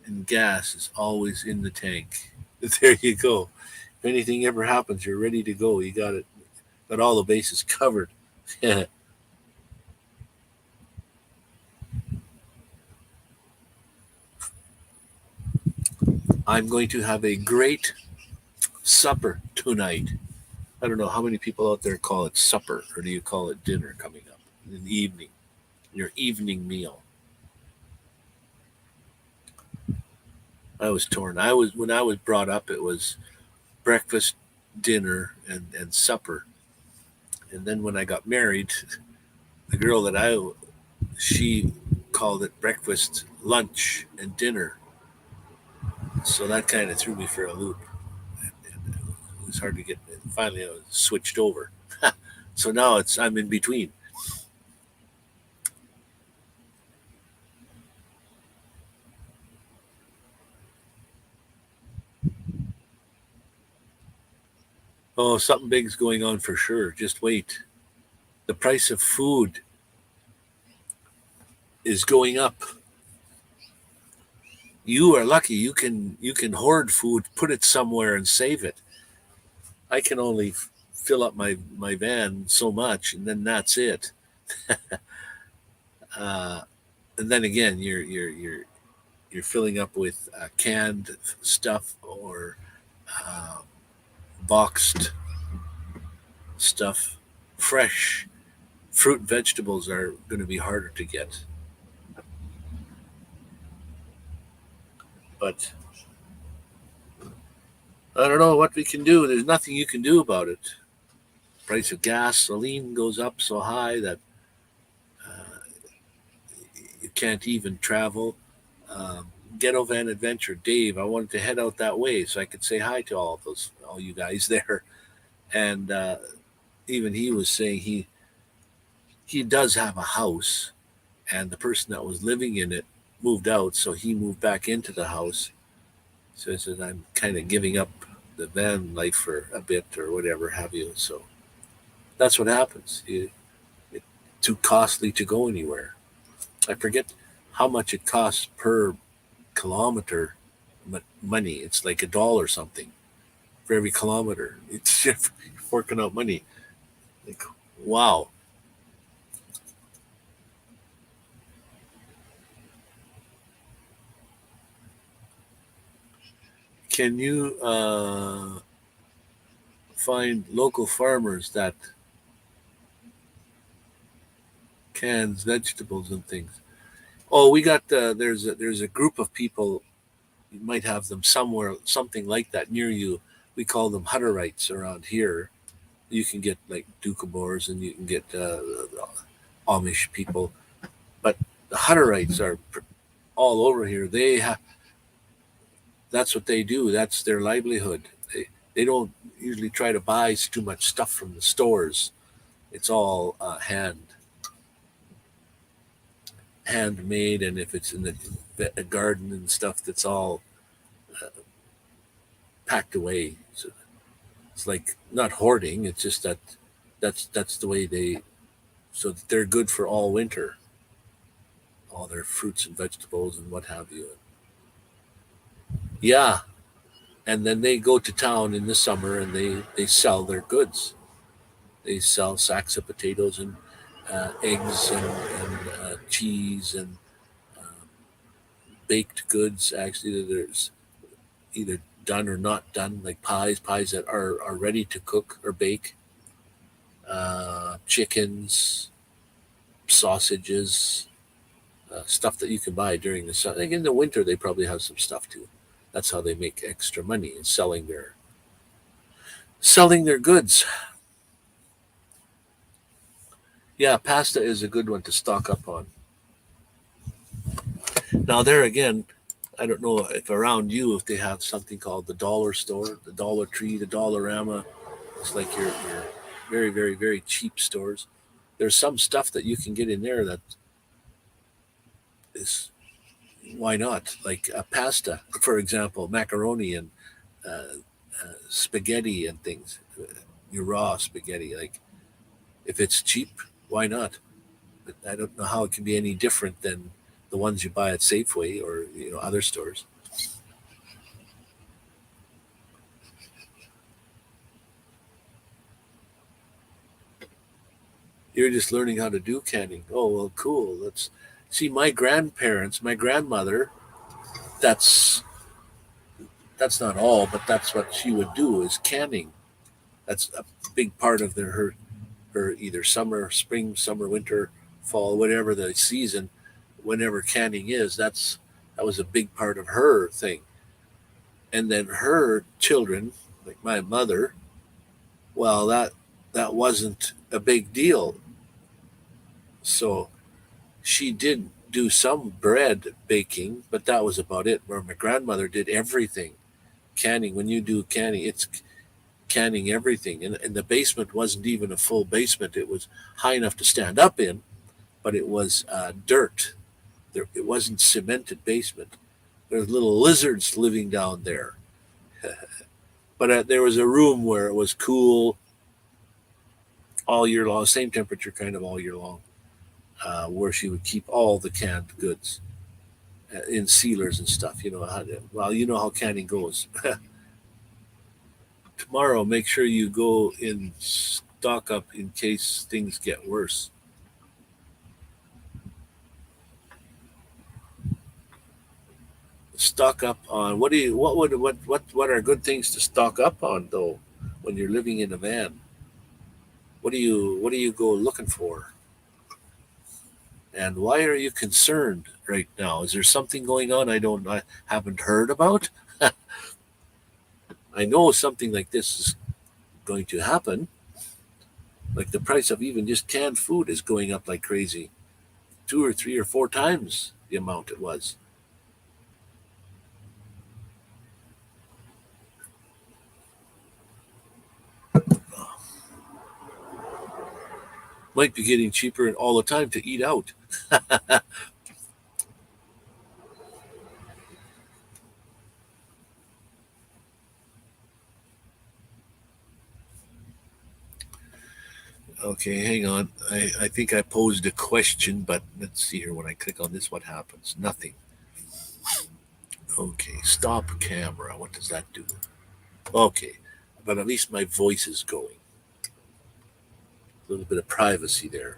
and gas is always in the tank. There you go. If anything ever happens, you're ready to go. You got it. Got all the bases covered. I'm going to have a great supper tonight. I don't know how many people out there call it supper, or do you call it dinner coming up in the evening? Your evening meal. I was torn. I was when I was brought up, it was breakfast, dinner, and supper. And then when I got married, the girl that she called it breakfast, lunch, and dinner. So that kind of threw me for a loop. It was hard to get. Finally, I was switched over. So now I'm in between. Oh, something big's going on for sure. Just wait. The price of food is going up. You are lucky. You can hoard food, put it somewhere, and save it. I can only fill up my van so much, and then that's it. Uh, and then again, you're filling up with canned stuff or uh, boxed stuff. Fresh fruit and vegetables are going to be harder to get. But I don't know what we can do. There's nothing you can do about it. Price of gasoline goes up so high that uh, you can't even travel. Ghetto Van Adventure, Dave. I wanted to head out that way so I could say hi to all you guys there. And even he was saying he does have a house, and the person that was living in it moved out, so he moved back into the house. So he said, I'm kind of giving up the van life for a bit or whatever have you. So that's what happens. It's too costly to go anywhere. I forget how much it costs per kilometer money. It's like $1 something for every kilometer. It's forking out money. Like, wow. Can you find local farmers that cans vegetables and things? Oh, we got there's a group of people. You might have them somewhere, something like that near you. We call them Hutterites around here. You can get like Doukhobors and you can get Amish people, but the Hutterites are all over here. That's what they do. That's their livelihood. They don't usually try to buy too much stuff from the stores. It's all handmade, and if it's in the garden and stuff, that's all packed away. So it's like not hoarding. It's just that that's the way they so that they're good for all winter, all their fruits and vegetables and what have you. Yeah, and then they go to town in the summer and they sell their goods. They sell sacks of potatoes and eggs and cheese and baked goods. Actually, there's either done or not done, like pies that are ready to cook or bake, chickens, sausages, stuff that you can buy during the summer. Like in the winter, they probably have some stuff too. That's how they make extra money in selling their goods. Yeah, pasta is a good one to stock up on. Now there again, I don't know if around you if they have something called the dollar store, the Dollar Tree, the Dollarama. It's like your very very very cheap stores. There's some stuff that you can get in there that is why not? Like pasta, for example, macaroni and uh, spaghetti and things. Your raw spaghetti, like if it's cheap, why not? But I don't know how it can be any different than the ones you buy at Safeway or other stores. You're just learning how to do canning. Oh well, cool. Let's see. My grandparents, my grandmother. That's that's not all, but that's what she would do is canning. That's a big part of her either summer, spring, summer, winter, fall, whatever the season, whenever canning is. That was a big part of her thing. And then her children, like my mother, well, that wasn't a big deal. So she did do some bread baking, but that was about it. Where my grandmother did everything. Canning, when you do canning, it's canning everything. And the basement wasn't even a full basement. It was high enough to stand up in, but it was dirt. It wasn't cemented basement. There's little lizards living down there. But there was a room where it was cool all year long, same temperature kind of all year long. where she would keep all the canned goods in sealers and stuff. Well, you know how canning goes. Tomorrow, make sure you go in stock up in case things get worse. Stock up on what are good things to stock up on though when you're living in a van? What do you go looking for? And why are you concerned right now? Is there something going on I haven't heard about? I know something like this is going to happen. Like the price of even just canned food is going up like crazy. 2 or 3 or 4 times the amount it was. Might be getting cheaper all the time to eat out. Okay, hang on. I think I posed a question, but let's see here. When I click on this, what happens? Nothing. Okay, stop camera. What does that do? Okay, but at least my voice is going. A little bit of privacy there.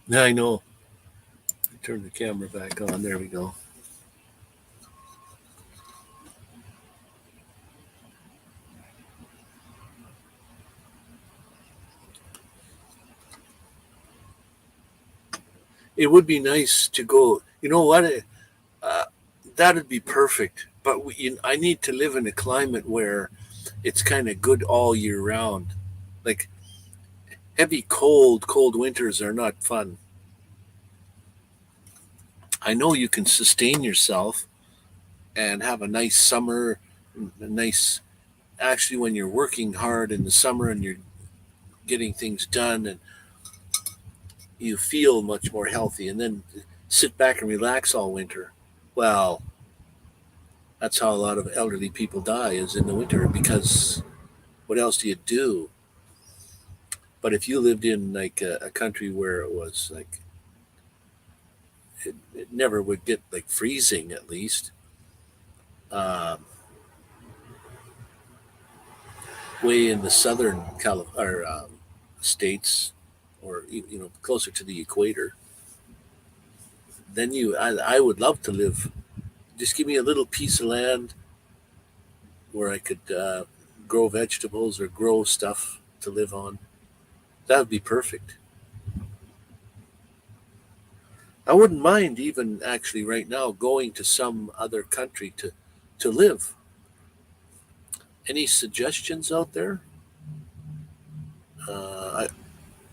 Yeah, I know. Turn the camera back on. There we go. It would be nice to go. You know what? Uh, that'd be perfect. But I need to live in a climate where it's kind of good all year round. Like heavy cold winters are not fun. I know you can sustain yourself and have a nice summer, a nice actually when you're working hard in the summer and you're getting things done and you feel much more healthy and then sit back and relax all winter. Well, that's how a lot of elderly people die is in the winter because what else do you do? But if you lived in like a country where it was like it never would get like freezing at least, um, way in the southern states or closer to the equator, then I would love to live. Just give me a little piece of land where I could grow vegetables or grow stuff to live on. That would be perfect. I wouldn't mind even actually right now going to some other country to live. Any suggestions out there? I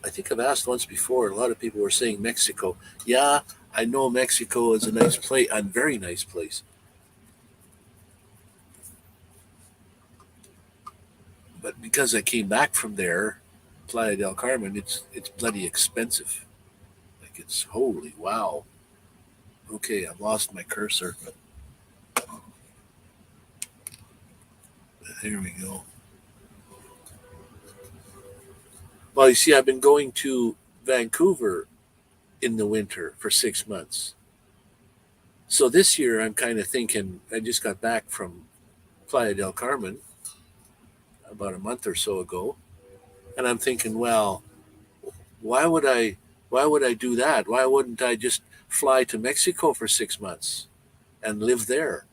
think I've asked once before. A lot of people were saying Mexico. Yeah, I know Mexico is a nice place, a very nice place. But because I came back from there, Playa del Carmen, it's bloody expensive. Like it's holy wow. Okay, I've lost my cursor, but there we go. Well, you see, I've been going to Vancouver in the winter for 6 months. So this year, I'm kind of thinking. I just got back from Playa del Carmen about a month or so ago, and I'm thinking, well, why would I? Why would I do that? Why wouldn't I just fly to Mexico for 6 months and live there?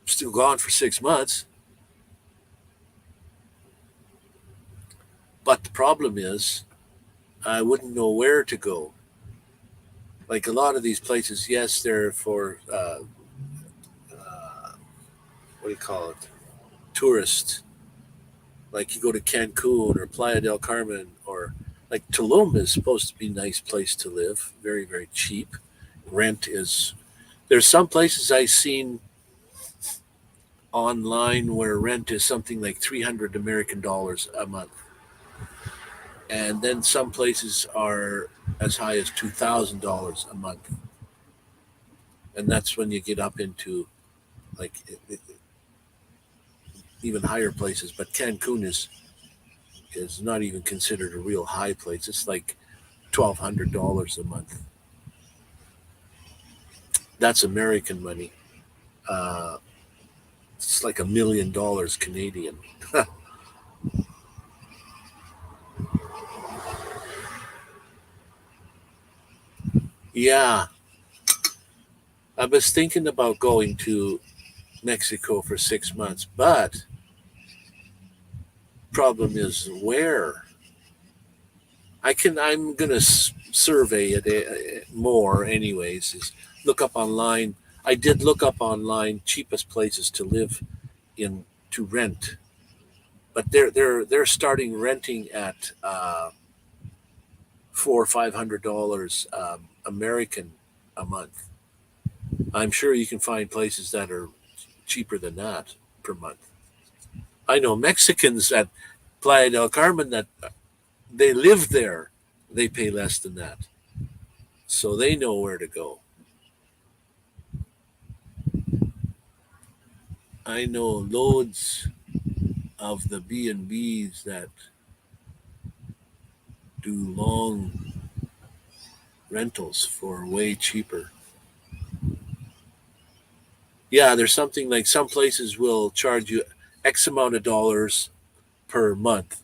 Still gone for 6 months, but the problem is I wouldn't know where to go. Like a lot of these places, yes, they're for what do you call it? Tourists. Like you go to Cancun or Playa del Carmen or Like Tulum is supposed to be a nice place to live, very, very cheap. Rent is, there's some places I've seen online where rent is something like 300 American dollars a month. And then some places are as high as $2,000 a month. And that's when you get up into like even higher places. But Cancun is not even considered a real high place. It's like $1,200 a month. That's American money. Uh, it's like $1 million Canadian. Yeah, I was thinking about going to Mexico for 6 months, but problem is where. I'm gonna survey it more, anyways. Is look up online. I did look up online cheapest places to live in to rent, but they're starting renting at $400 or $500 American a month. I'm sure you can find places that are cheaper than that per month. I know Mexicans at Playa del Carmen that they live there. They pay less than that, so they know where to go. I know loads of the B&Bs that do long rentals for way cheaper. Yeah, there's something like some places will charge you X amount of dollars per month,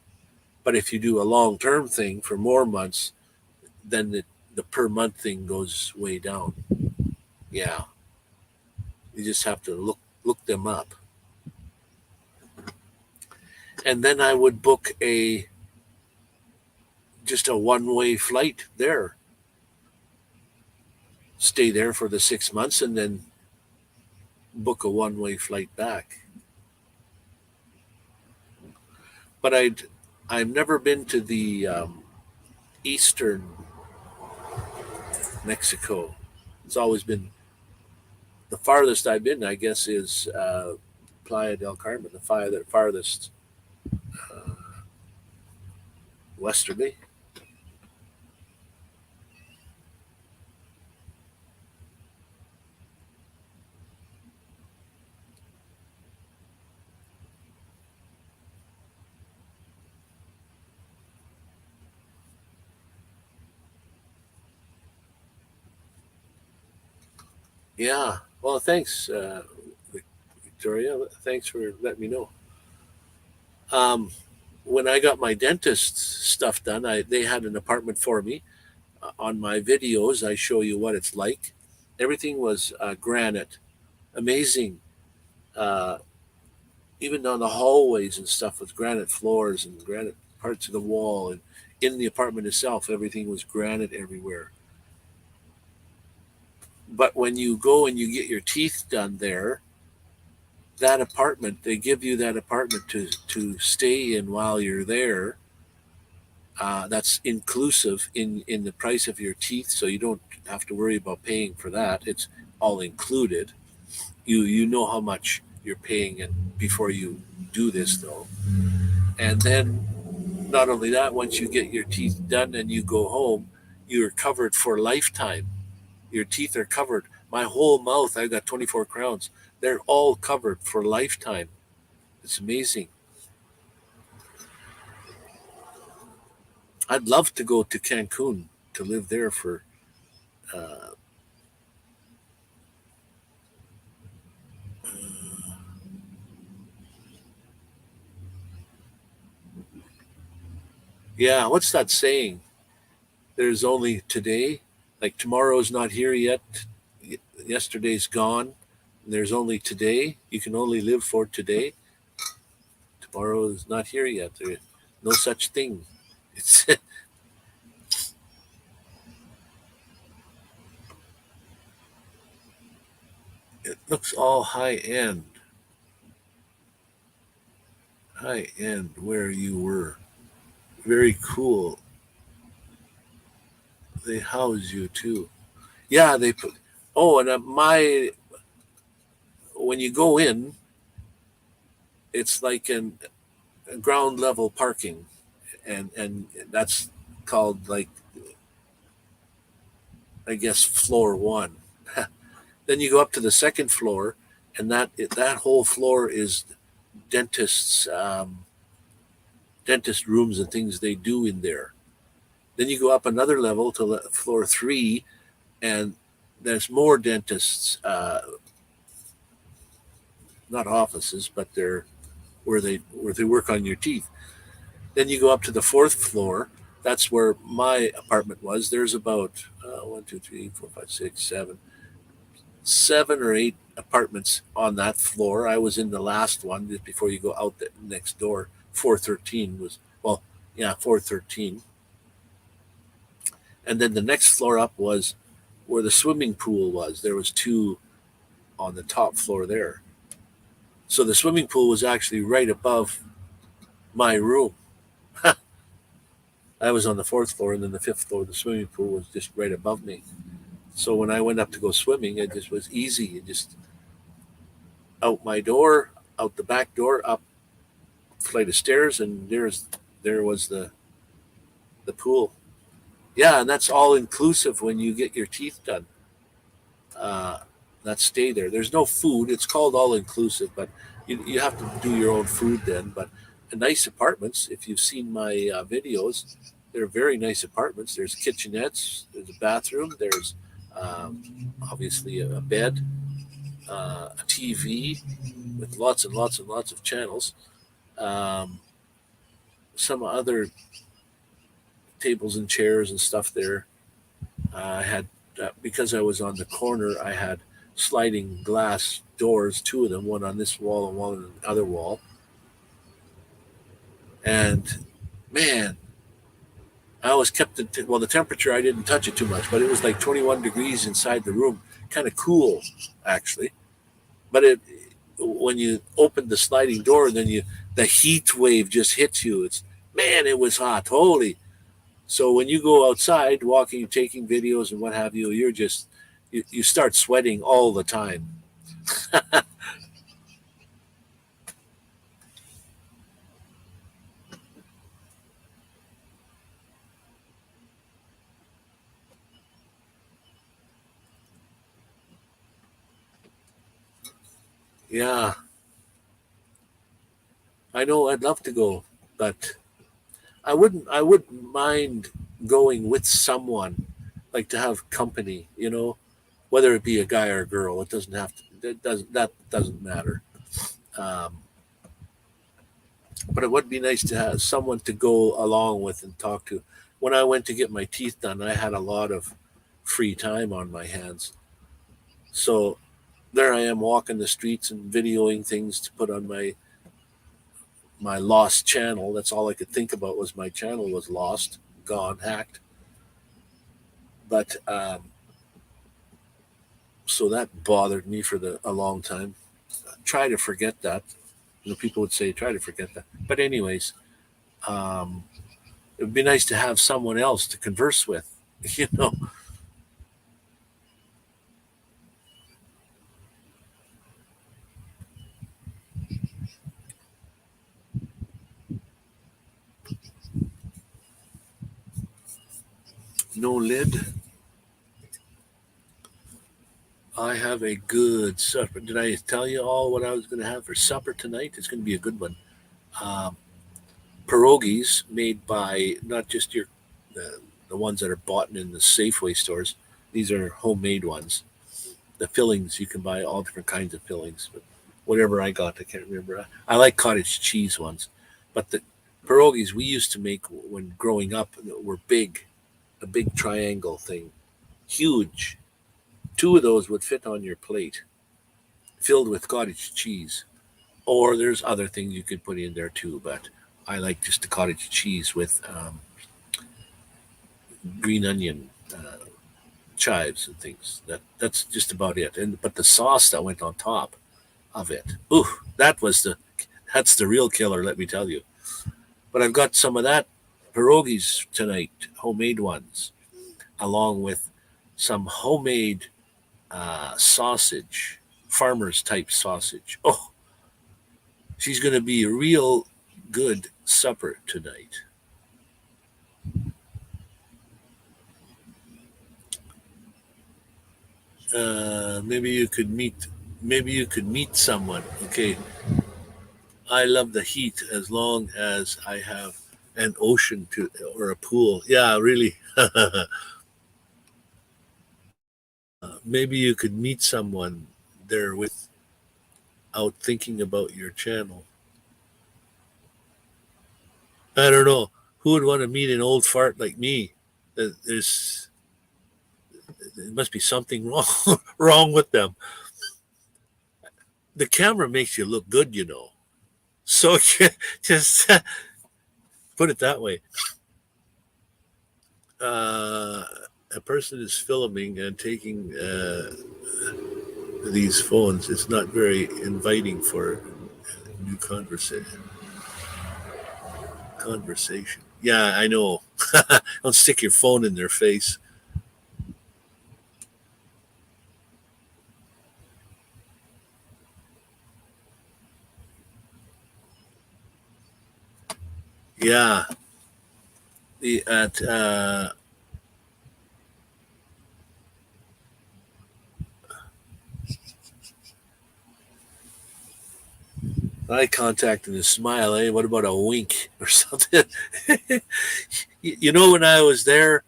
but if you do a long term thing for more months, then the per month thing goes way down. Yeah, you just have to look them up, and then I would book a just a one way flight there, stay there for the 6 months, and then book a one way flight back. But I've never been to the eastern Mexico. It's always been the farthest I've been. I guess is Playa del Carmen, the farthest westerly. Yeah. Well, thanks, Victoria. Thanks for letting me know. Um, when I got my dentist stuff done, they had an apartment for me. On my videos, I show you what it's like. Everything was granite, amazing. Uh, Even on the hallways and stuff with granite floors and granite parts of the wall, and in the apartment itself, everything was granite everywhere. But when you go and you get your teeth done there, that apartment, they give you that apartment to stay in while you're there. That's inclusive in the price of your teeth, so you don't have to worry about paying for that. It's all included. You know how much you're paying it before you do this, though. And then not only that, once you get your teeth done and you go home, you're covered for lifetime. Your teeth are covered. My whole mouth, I got 24 crowns. They're all covered for lifetime. It's amazing. I'd love to go to Cancun to live there for. Uh, yeah, what's that saying? There's only today. Like tomorrow's not here yet. Yesterday's gone. There's only today. You can only live for today. Tomorrow is not here yet. There's no such thing. It's it looks all high end. High end where you were. Very cool. They house you too. Yeah, they put. Oh, and my when you go in, it's like in ground level parking, and that's called like I guess floor one. Then you go up to the second floor, and that whole floor is dentists dentist rooms and things they do in there. Then you go up another level to floor three, and there's more dentists, not offices, but they're where they work on your teeth. Then you go up to the fourth floor. That's where my apartment was. There's about one, two, three, four, five, six, seven or eight apartments on that floor. I was in the last one just before you go out the next door. 413 was well, yeah, 413. And then the next floor up was where the swimming pool was. There was two on the top floor there. So the swimming pool was actually right above my room. I was on the fourth floor, and then the fifth floor, the swimming pool was just right above me. So when I went up to go swimming, it just was easy. It just out my door, out the back door, up flight of stairs, and there was the pool. Yeah, and that's all inclusive when you get your teeth done. Uh, that stay there. There's no food. It's called all inclusive, but you have to do your own food then. But nice apartments. If you've seen my videos, they're very nice apartments. There's kitchenettes. There's a bathroom. There's obviously a bed, a TV with lots and lots and lots of channels. Um, some other tables and chairs and stuff there. I had because I was on the corner. I had sliding glass doors, two of them, one on this wall and one on the other wall. And man, I always kept the temperature. I didn't touch it too much, but it was like 21 degrees inside the room, kind of cool actually. But it when you open the sliding door, then the heat wave just hits you. It's man, it was hot. Holy! So when you go outside, walking, taking videos and what have you, you start sweating all the time. Yeah, I know. I'd love to go, but I wouldn't mind going with someone, like to have company. Whether it be a guy or a girl. It doesn't have to. That doesn't matter. Um, but it would be nice to have someone to go along with and talk to. When I went to get my teeth done, I had a lot of free time on my hands. So there I am walking the streets and videoing things to put on my lost channel. That's all I could think about was my channel was lost, gone, hacked. But so that bothered me for a long time. Try to forget that. People would say try to forget that. But anyways, um, it would be nice to have someone else to converse with. You know, no lid. I have a good supper. Did I tell you all what I was going to have for supper tonight? It's going to be a good one. Um, Pierogies made by not just the ones that are bought in the Safeway stores. These are homemade ones. The fillings you can buy all different kinds of fillings, but whatever I got, I can't remember. I like cottage cheese ones, but the pierogies we used to make when growing up were big, a big triangle thing, huge. Two of those would fit on your plate, filled with cottage cheese. Or there's other things you could put in there too, but I like just the cottage cheese with green onion, chives and things. That's just about it. And but the sauce that went on top of it, ooh, that's the real killer. Let me tell you. But I've got some of that pierogies tonight, homemade ones. along with some homemade sausage, farmer's type sausage. Oh, she's going to be a real good supper tonight. Maybe you could meet. Maybe you could meet someone. Okay, I love the heat as long as I have an ocean to or a pool. Yeah, really. Maybe you could meet someone there without thinking about your channel. I don't know who would want to meet an old fart like me. There's there must be something wrong wrong with them. The camera makes you look good, you know. So just put it that way. Uh, a person is filming and taking these phones. It's not very inviting for new conversation. Yeah, I know. Don't stick your phone in their face. Yeah, the at eye contact and a smile. Eh? What about a wink or something? You know, when I was there,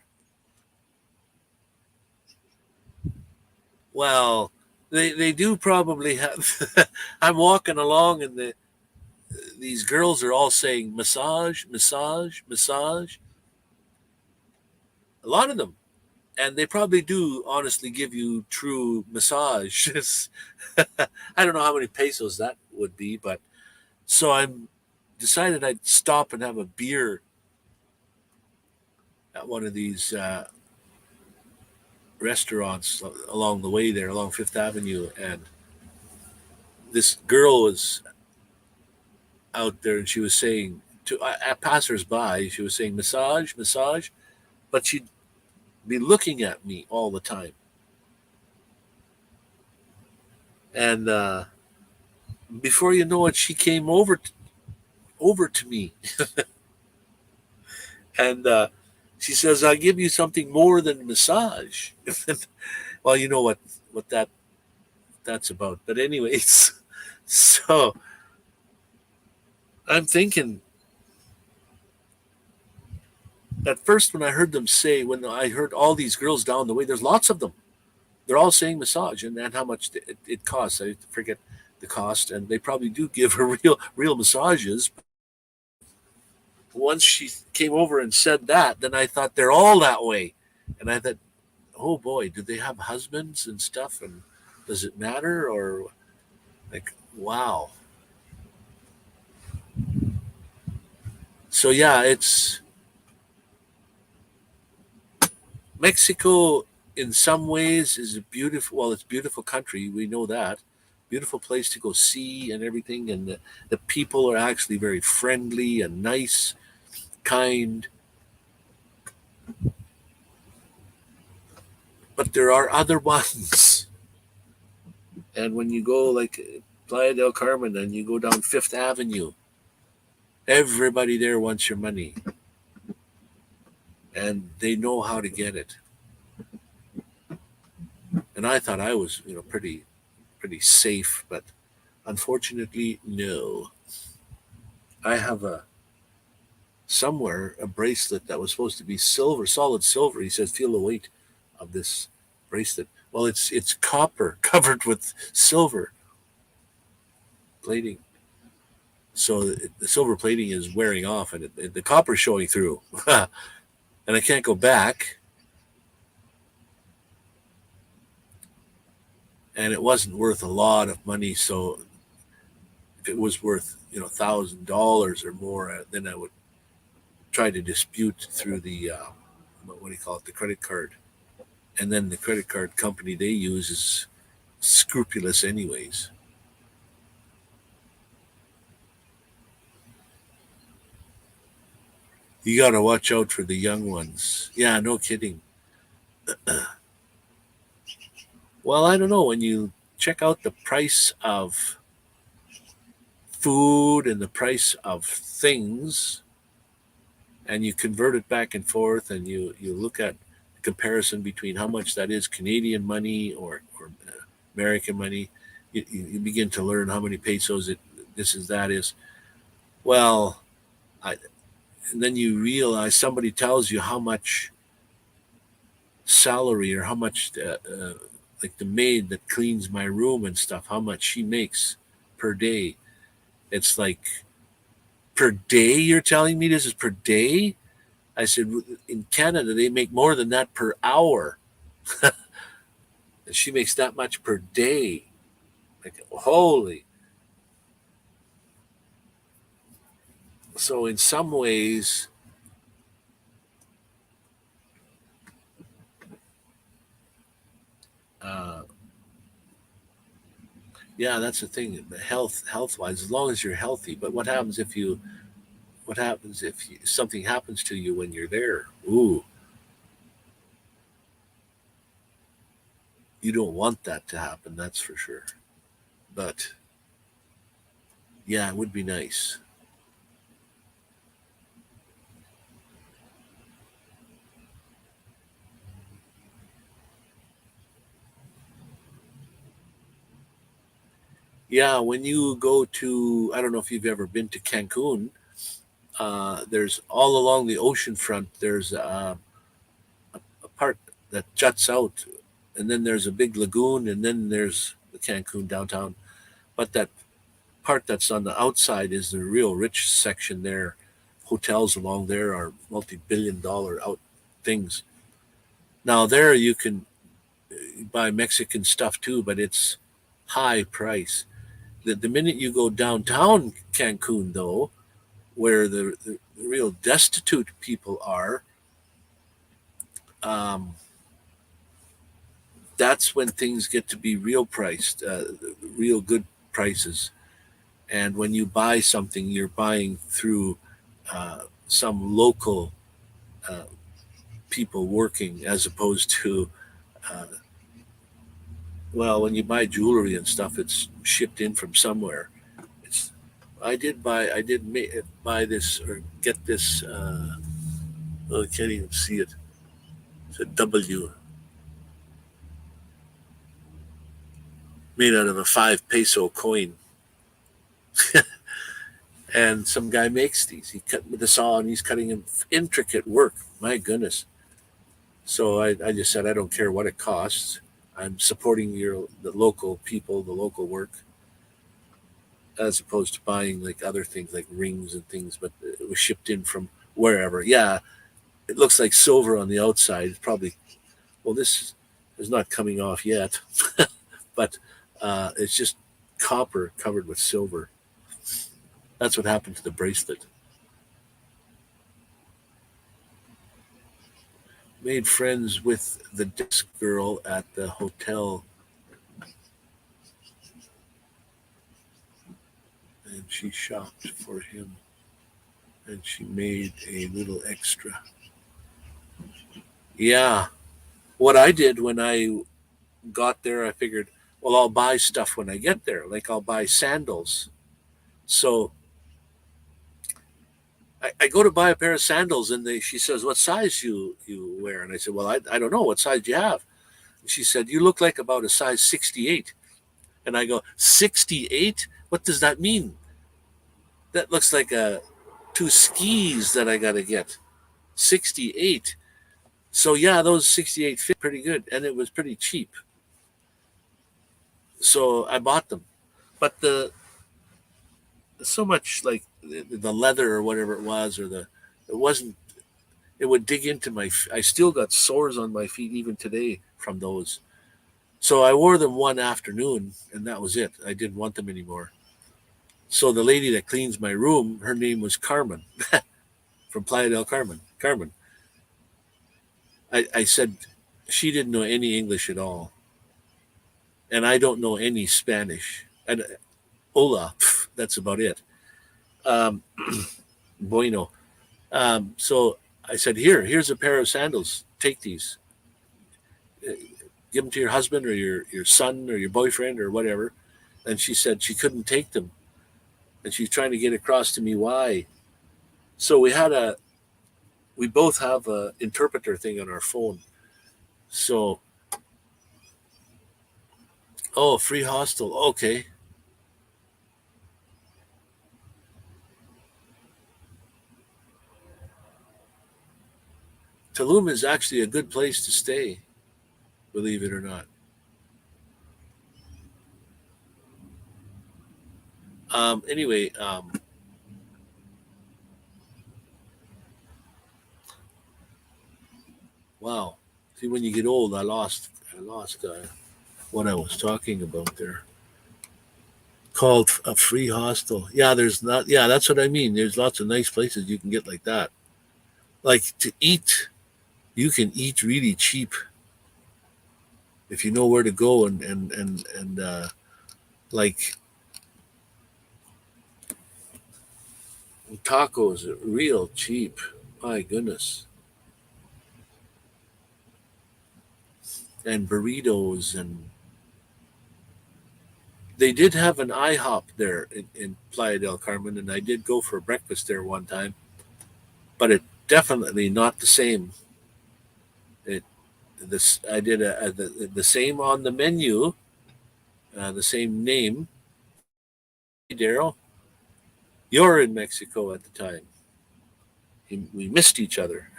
well, they do probably have. I'm walking along and these girls are all saying massage, massage, massage. A lot of them, and they probably do honestly give you true massage. I don't know how many pesos that would be, but so I'm decided I'd stop and have a beer at one of these restaurants along the way there, along Fifth Avenue, and this girl was out there, and she was saying to passers-by, she was saying massage, massage, but she'd be looking at me all the time, and before you know it, she came over to me, and she says, "I'll give you something more than massage." Well, you know what that's about. But anyways, so I'm thinking at first when I heard them say, when I heard all these girls down the way, there's lots of them. They're all saying massage and how much it costs. I forget the cost, and they probably do give her real massages. Once she came over and said that, then I thought they're all that way, and I thought, oh boy, do they have husbands and stuff, and does it matter or like wow? So yeah, it's Mexico in some ways is a beautiful. Well, it's a beautiful country. We know that. Beautiful place to go see and everything, and the people are actually very friendly and nice, kind. But there are other ones, and when you go like Playa del Carmen and you go down Fifth Avenue, everybody there wants your money, and they know how to get it. And I thought I was, pretty safe, but unfortunately, no. I have a somewhere a bracelet that was supposed to be silver, solid silver. He says, "Feel the weight of this bracelet." Well, it's copper covered with silver plating. So the silver plating is wearing off, and the copper's showing through, and I can't go back. And it wasn't worth a lot of money. So if it was worth $1,000 or more, then I would try to dispute through the what do you call it, the credit card. And then the credit card company they use is scrupulous, anyways. You got to watch out for the young ones. Yeah, no kidding. Well, I don't know. When you check out the price of food and the price of things, and you convert it back and forth, and you look at the comparison between how much that is Canadian money or American money, you begin to learn how many pesos this is that is. Well, I, and then you realize somebody tells you how much salary or how much like the maid that cleans my room and stuff, how much she makes per day. It's like, per day, you're telling me this is per day? I said, in Canada they make more than that per hour. And she makes that much per day. Like, holy. So in some ways, uh, yeah, that's the thing. Health wise, as long as you're healthy. But what happens if something happens to you when you're there? Ooh, you don't want that to happen. That's for sure. But yeah, it would be nice. Yeah, when you go to, I don't know if you've ever been to Cancun. There's all along the ocean front. There's a part that juts out, and then there's a big lagoon, and then there's the Cancun downtown. But that part that's on the outside is the real rich section there. Hotels along there are multi-billion-dollar out things. Now there you can buy Mexican stuff too, but it's high price. The minute you go downtown Cancun, though, where the real destitute people are, um, that's when things get to be real priced, real good prices. And when you buy something, you're buying through some local uh, people working, as opposed to, uh, well, when you buy jewelry and stuff, it's shipped in from somewhere. It's, I did buy this or get this. Oh, I can't even see it. It's a W made out of a 5 peso coin. And some guy makes these. He cut with a saw and he's cutting in intricate work. My goodness. So I just said, I don't care what it costs. I'm supporting the local people, the local work, as opposed to buying like other things like rings and things. But it was shipped in from wherever. Yeah, it looks like silver on the outside. It's probably, well, this is not coming off yet, but it's just copper covered with silver. That's what happened to the bracelet. Made friends with the desk girl at the hotel, and she shopped for him, and she made a little extra. Yeah. What I did when I got there, I figured, well, I'll buy stuff when I get there. Like I'll buy sandals. So I go to buy a pair of sandals, and she says, "What size you wear?" And I said, "Well, I don't know. What size do you have?" And she said, "You look like about a size 68." And I go, 68? What does that mean? That looks like two skis that I got to get. 68. So yeah, those 68 fit pretty good, and it was pretty cheap. So I bought them. But the so much like the leather or whatever it was, or the it wasn't. It would dig into my. I still got sores on my feet even today from those. So I wore them one afternoon, and that was it. I didn't want them anymore. So the lady that cleans my room, her name was Carmen from Playa del Carmen. Carmen. I said she didn't know any English at all, and I don't know any Spanish. And hola, that's about it. Um, bueno. So I said, here's a pair of sandals. Take these. give them to your husband or your son or your boyfriend or whatever. And she said she couldn't take them, and she's trying to get across to me why. So we both have a interpreter thing on our phone. So, oh, free hostel. Okay. Tulum is actually a good place to stay, believe it or not. Anyway, wow. See, when you get old, I lost what I was talking about there. Called a free hostel. Yeah, there's not. Yeah, that's what I mean. There's lots of nice places you can get like that. Like to eat, you can eat really cheap if you know where to go and like tacos are real cheap. My goodness. And burritos, and they did have an IHOP there in Playa del Carmen, and I did go for breakfast there one time, but it definitely not the same. It this I did the same on the menu, the same name. Hey, Daryl, you're in Mexico at the time. We missed each other.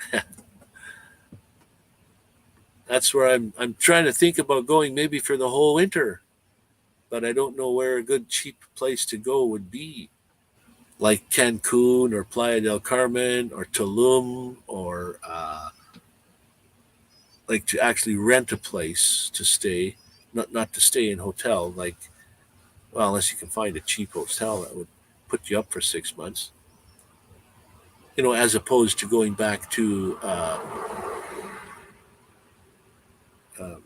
That's where I'm trying to think about going maybe for the whole winter, but I don't know where a good cheap place to go would be. Like Cancun or Playa del Carmen or Tulum or like to actually rent a place to stay, not to stay in hotel. Like, well, unless you can find a cheap hotel that would put you up for 6 months. As opposed to going back to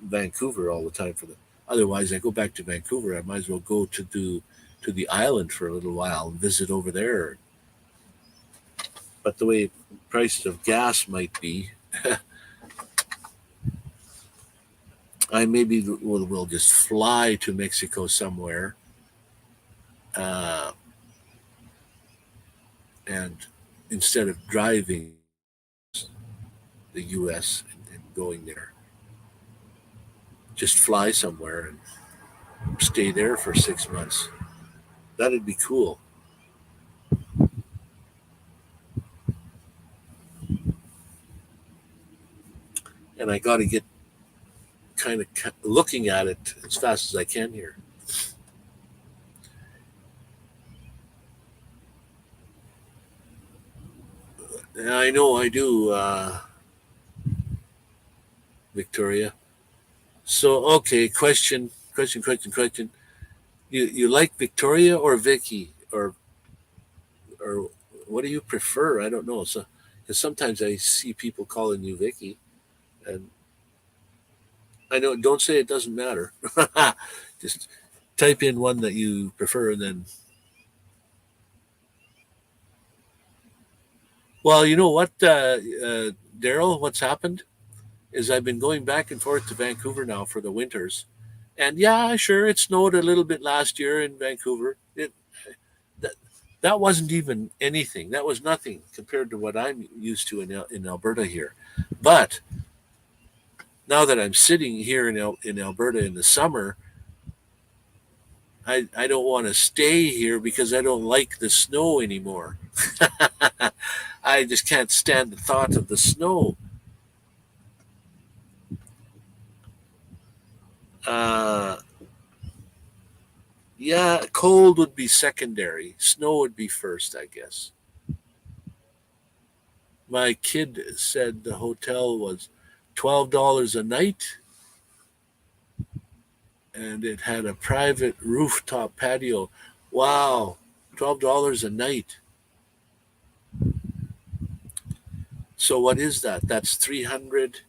Vancouver all the time for the. Otherwise, I go back to Vancouver. I might as well go to the island for a little while and visit over there. But the way prices of gas might be, I maybe will just fly to Mexico somewhere, uh, and instead of driving the U.S. and going there, just fly somewhere and stay there for 6 months. That'd be cool. And I got to get kind of looking at it as fast as I can here. And I know I do, Victoria. So okay, question. You like Victoria or Vicky or what do you prefer? I don't know. So because sometimes I see people calling you Vicky, and I know don't say it doesn't matter. Just type in one that you prefer, and then well, you know what, Daryl, what's happened is I've been going back and forth to Vancouver now for the winters, and yeah, sure, it snowed a little bit last year in Vancouver. That, that wasn't even anything. That was nothing compared to what I'm used to in Alberta here. But now that I'm sitting here in Alberta in the summer, I don't want to stay here because I don't like the snow anymore. I just can't stand the thought of the snow. Uh, yeah, cold would be secondary. Snow would be first, I guess. My kid said the hotel was $12 a night, and it had a private rooftop patio. Wow, $12 a night. So what is that? That's 300,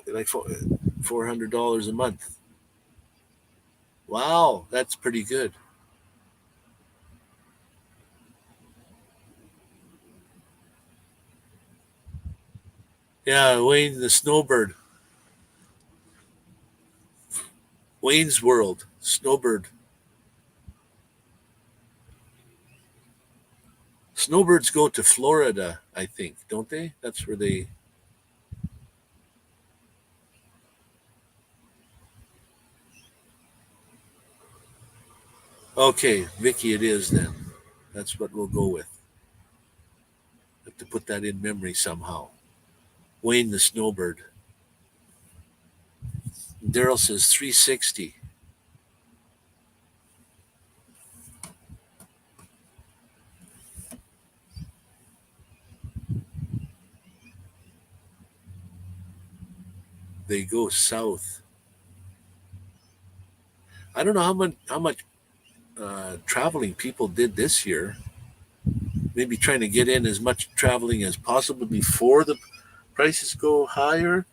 like $400 a month. Wow, that's pretty good. Yeah, Wayne the Snowbird. Wayne's World. Snowbird. Snowbirds go to Florida, I think, don't they? That's where they. Okay, Vicky, it is then. That's what we'll go with. Have to put that in memory somehow. Wayne the Snowbird. Daryl says 360. They go south. I don't know how much traveling people did this year. Maybe trying to get in as much traveling as possible before the prices go higher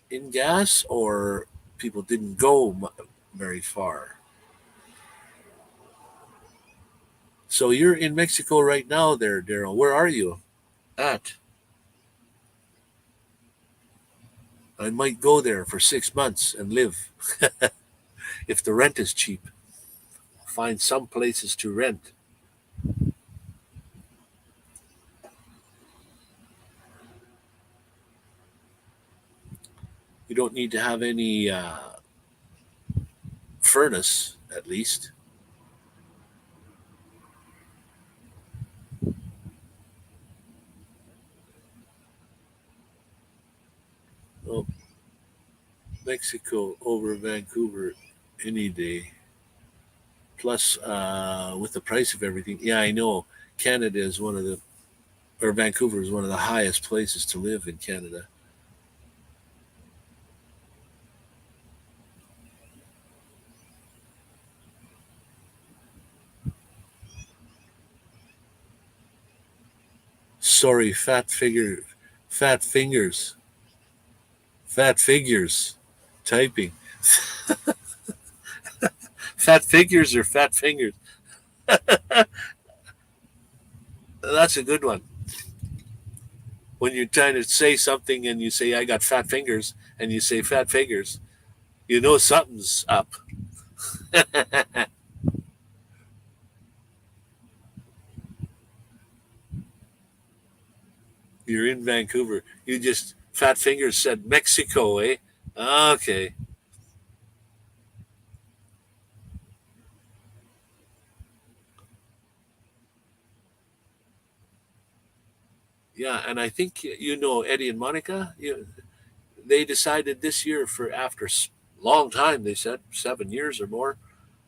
in gas, or people didn't go very far. So you're in Mexico right now, there, Daryl. Where are you at? I might go there for 6 months and live if the rent is cheap. Find some places to rent. You don't need to have any furnace, at least. Oh, Mexico over Vancouver any day. Plus, with the price of everything, yeah, I know Canada is one of the, or Vancouver is one of the highest places to live in Canada. Sorry, fat fingers, fat figures, typing. Fat figures or fat fingers? That's a good one. When you're trying to say something and you say, I got fat fingers, and you say fat figures, you know something's up. You're in Vancouver. You just, fat fingers said Mexico, eh? Okay. Yeah, and I think you know Eddie and Monica. They decided this year for after long time. They said 7 years or more.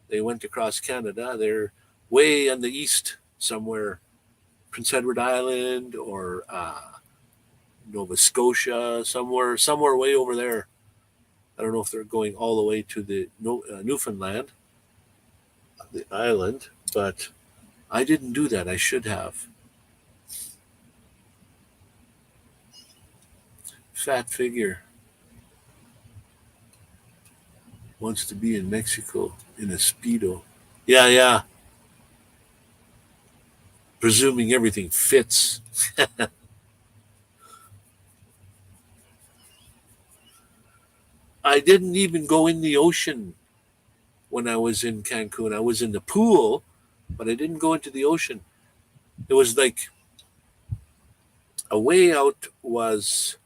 They went across Canada. They're way on the east somewhere, Prince Edward Island or Nova Scotia, somewhere way over there. I don't know if they're going all the way to the Newfoundland, the island, but I didn't do that. I should have. Fat figure wants to be in Mexico in a speedo. Yeah, yeah. Presuming everything fits. I didn't even go in the ocean when I was in Cancun. I was in the pool, but I didn't go into the ocean. It was like a way out was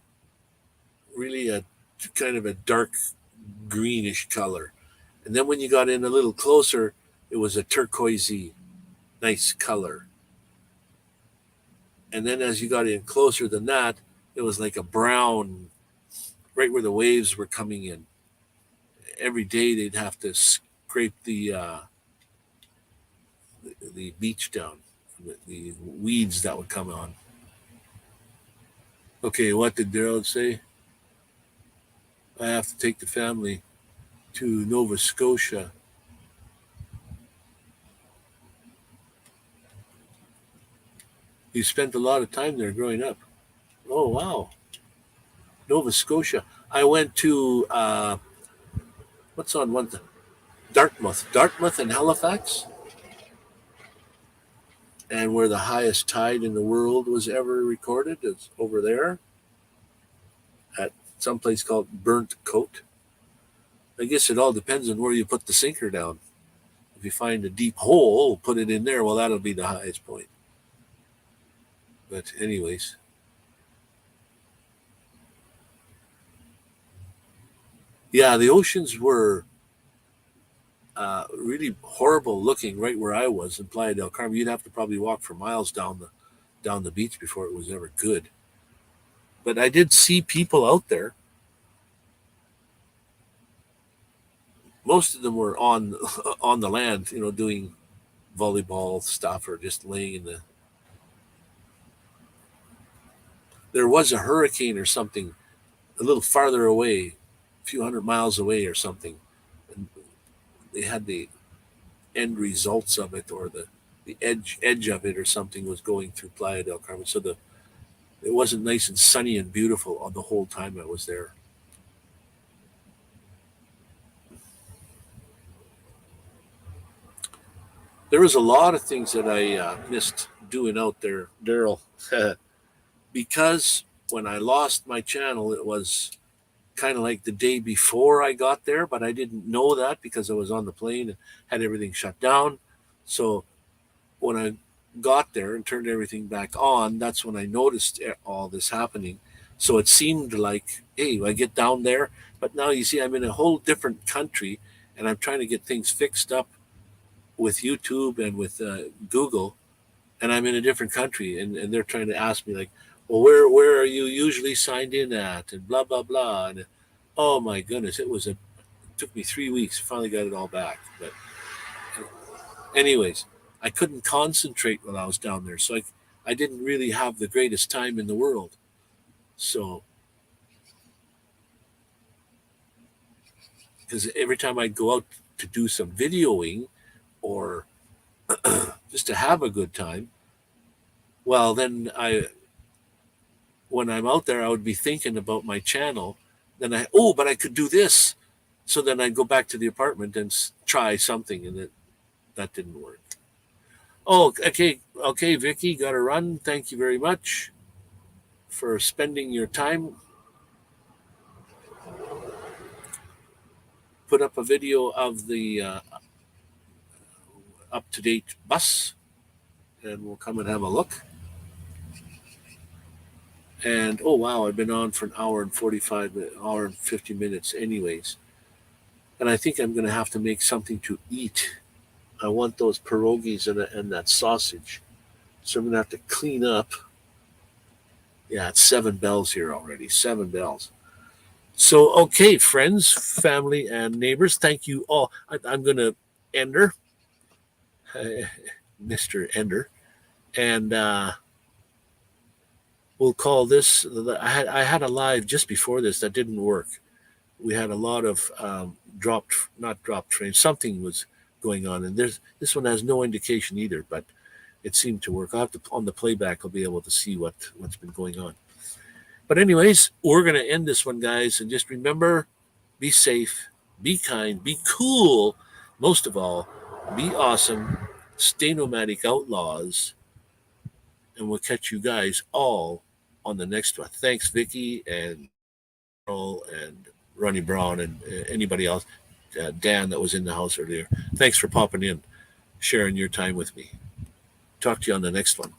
really a kind of a dark greenish color. And then when you got in a little closer, it was a turquoisey, nice color. And then as you got in closer than that, it was like a brown, right where the waves were coming in. Every day they'd have to scrape the beach down, the weeds that would come on. Okay, what did Daryl say? I have to take the family to Nova Scotia. He spent a lot of time there growing up. Oh wow, Nova Scotia. I went to what's on one? Dartmouth, and Halifax, and where the highest tide in the world was ever recorded is over there. at some place called Burnt Coat. I guess it all depends on where you put the sinker down. If you find a deep hole, put it in there. Well, that'll be the highest point. But anyways, yeah, the oceans were really horrible looking right where I was in Playa del Carmen. You'd have to probably walk for miles down the beach before it was ever good. But I did see people out there. Most of them were on on the land, doing volleyball stuff or just laying in the. There was a hurricane or something a little farther away, a few hundred miles away or something, and they had the end results of it, or the edge of it or something was going through Playa del Carmen. So it wasn't nice and sunny and beautiful on the whole time I was there. There was a lot of things that I missed doing out there, Daryl, because when I lost my channel, it was kind of like the day before I got there, but I didn't know that because I was on the plane and had everything shut down. So when I got there and turned everything back on, that's when I noticed all this happening. So it seemed like, hey, I get down there, but now you see, I'm in a whole different country, and I'm trying to get things fixed up with YouTube and with Google, and I'm in a different country, and they're trying to ask me like, well, where are you usually signed in at, and blah blah blah, and oh my goodness, it took me 3 weeks. Finally got it all back, but anyways, I couldn't concentrate while I was down there, so I didn't really have the greatest time in the world. So because every time I'd go out to do some videoing or just to have a good time, well, then when I'm out there, I would be thinking about my channel. Then but I could do this. So then I'd go back to the apartment and try something, and that didn't work. Oh, okay, Vicky, got to run. Thank you very much for spending your time. Put up a video of the up-to-date bus, and we'll come and have a look. And oh wow, I've been on for an hour and 50 minutes anyways. And I think I'm going to have to make something to eat. I want those pierogies and that sausage. So I'm going to have to clean up. Yeah, it's 7 bells here already. 7 bells. So, okay, friends, family, and neighbors, thank you all. I'm going to Ender, Mr. Ender, and we'll call this. I had a live just before this that didn't work. We had a lot of not dropped trains. Something was going on, and this one has no indication either, but it seemed to work. I'll have to, on the playback, I'll be able to see what's been going on. But anyways, we're going to end this one, guys, and just remember, be safe, be kind, be cool, most of all, be awesome, stay nomadic outlaws, and we'll catch you guys all on the next one. Thanks, Vicky and Earl and Ronnie Brown and anybody else, Dan that was in the house earlier. Thanks for popping in, sharing your time with me. Talk to you on the next one.